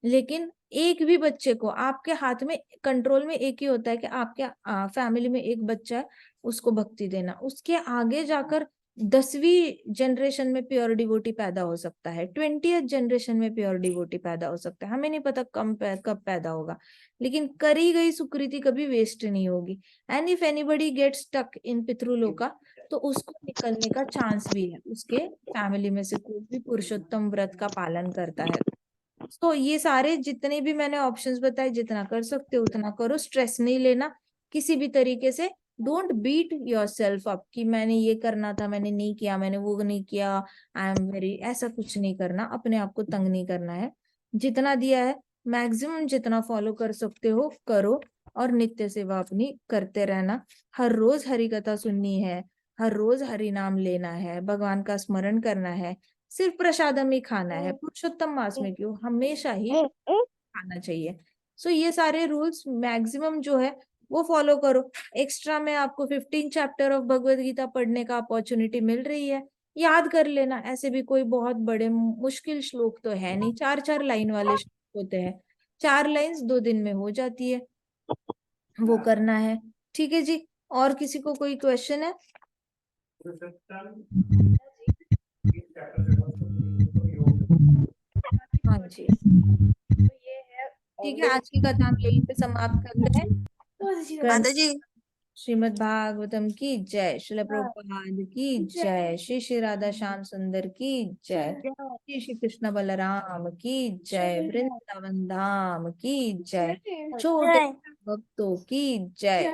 लेकिन एक भी बच्चे को, आपके हाथ में, कंट्रोल में एक ही होता है कि आपके फैमिली में एक बच्चा है, उसको भक्ति देना। उसके आगे जाकर 10वीं जनरेशन में प्योर डिवोटी पैदा हो सकता है, 20th जनरेशन में प्योर डिवोटी पैदा हो सकता है, हमें नहीं पता कब पैदा होगा, लेकिन करी गई सुकृति कभी वेस्ट नहीं होगी। And if anybody gets stuck in Pitriloka, तो उसको निकलने का चांस भी है, उसके फैमिली में से कोई भी पुरुषोत्तम व्रत का पालन करता है। तो ये सारे जितने भी मैंने ऑप्शंस बताए, जितना कर सकते हो उतना करो, स्ट्रेस नहीं लेना किसी भी तरीके से। Don't beat yourself up कि मैंने ये करना था, मैंने नहीं किया, मैंने वो नहीं किया, आई एम वेरी, ऐसा कुछ नहीं करना, अपने आप को तंग नहीं करना है। जितना दिया है मैक्सिमम जितना फॉलो कर सकते हो करो, और नित्य सेवा अपनी करते रहना। हर रोज हरि कथा सुननी है, हर रोज हरि नाम लेना है, भगवान का स्मरण करना है, सिर्फ प्रसादम ही खाना है, पुरुषोत्तम मास में क्यों, हमेशा ही खाना चाहिए। सो ये सारे रूल्स मैक्सिमम जो है वो फॉलो करो। एक्स्ट्रा में आपको 15 चैप्टर ऑफ भगवत गीता पढ़ने का अपॉर्चुनिटी मिल रही है, याद कर लेना। ऐसे भी कोई बहुत बड़े मुश्किल श्लोक तो है नहीं, 4-4 लाइन वाले श्लोक होते हैं, 4 लाइंस 2 दिन में हो जाती है, वो करना है। ठीक है जी, और किसी को कोई क्वेश्चन है? हाँ जी, तो ये है। ठीक है, आज की कथा हम यहीं पे समाप्त करते हैं। माता जी श्रीमद् भागवतम की जय, श्रील प्रभुपाद की जय, श्री श्री राधा श्याम सुंदर की जय, श्री श्री कृष्ण बलराम की जय, वृंदावन धाम की जय, छोटे भक्तों की जय।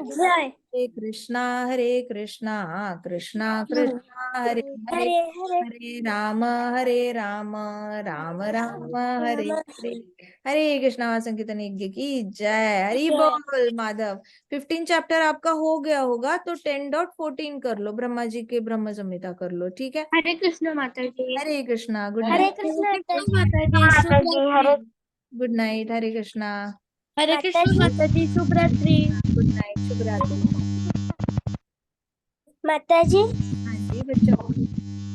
हरे कृष्णा कृष्णा कृष्णा हरे हरे, हरे राम राम राम हरे हरे, हरे कृष्णा संकीर्तन यज्ञ की जय। हरि बोल माधव। 15 चैप्टर आपका हो गया होगा तो 10.14 कर लो, ब्रह्मा जी के ब्रह्म संहिता कर लो, ठीक है। हरे कृष्ण माता जी। हरे कृष्णा, गुड हरे नाइट। कृष्ण माता जी, शुभ रात्रि। गुड नाइट, हरे कृष्णा, हरे कृष्ण माता जी, शुभ रात्रि। गुड नाइट, शुभ रात्रि। माता जी हाँ जी बच्चों।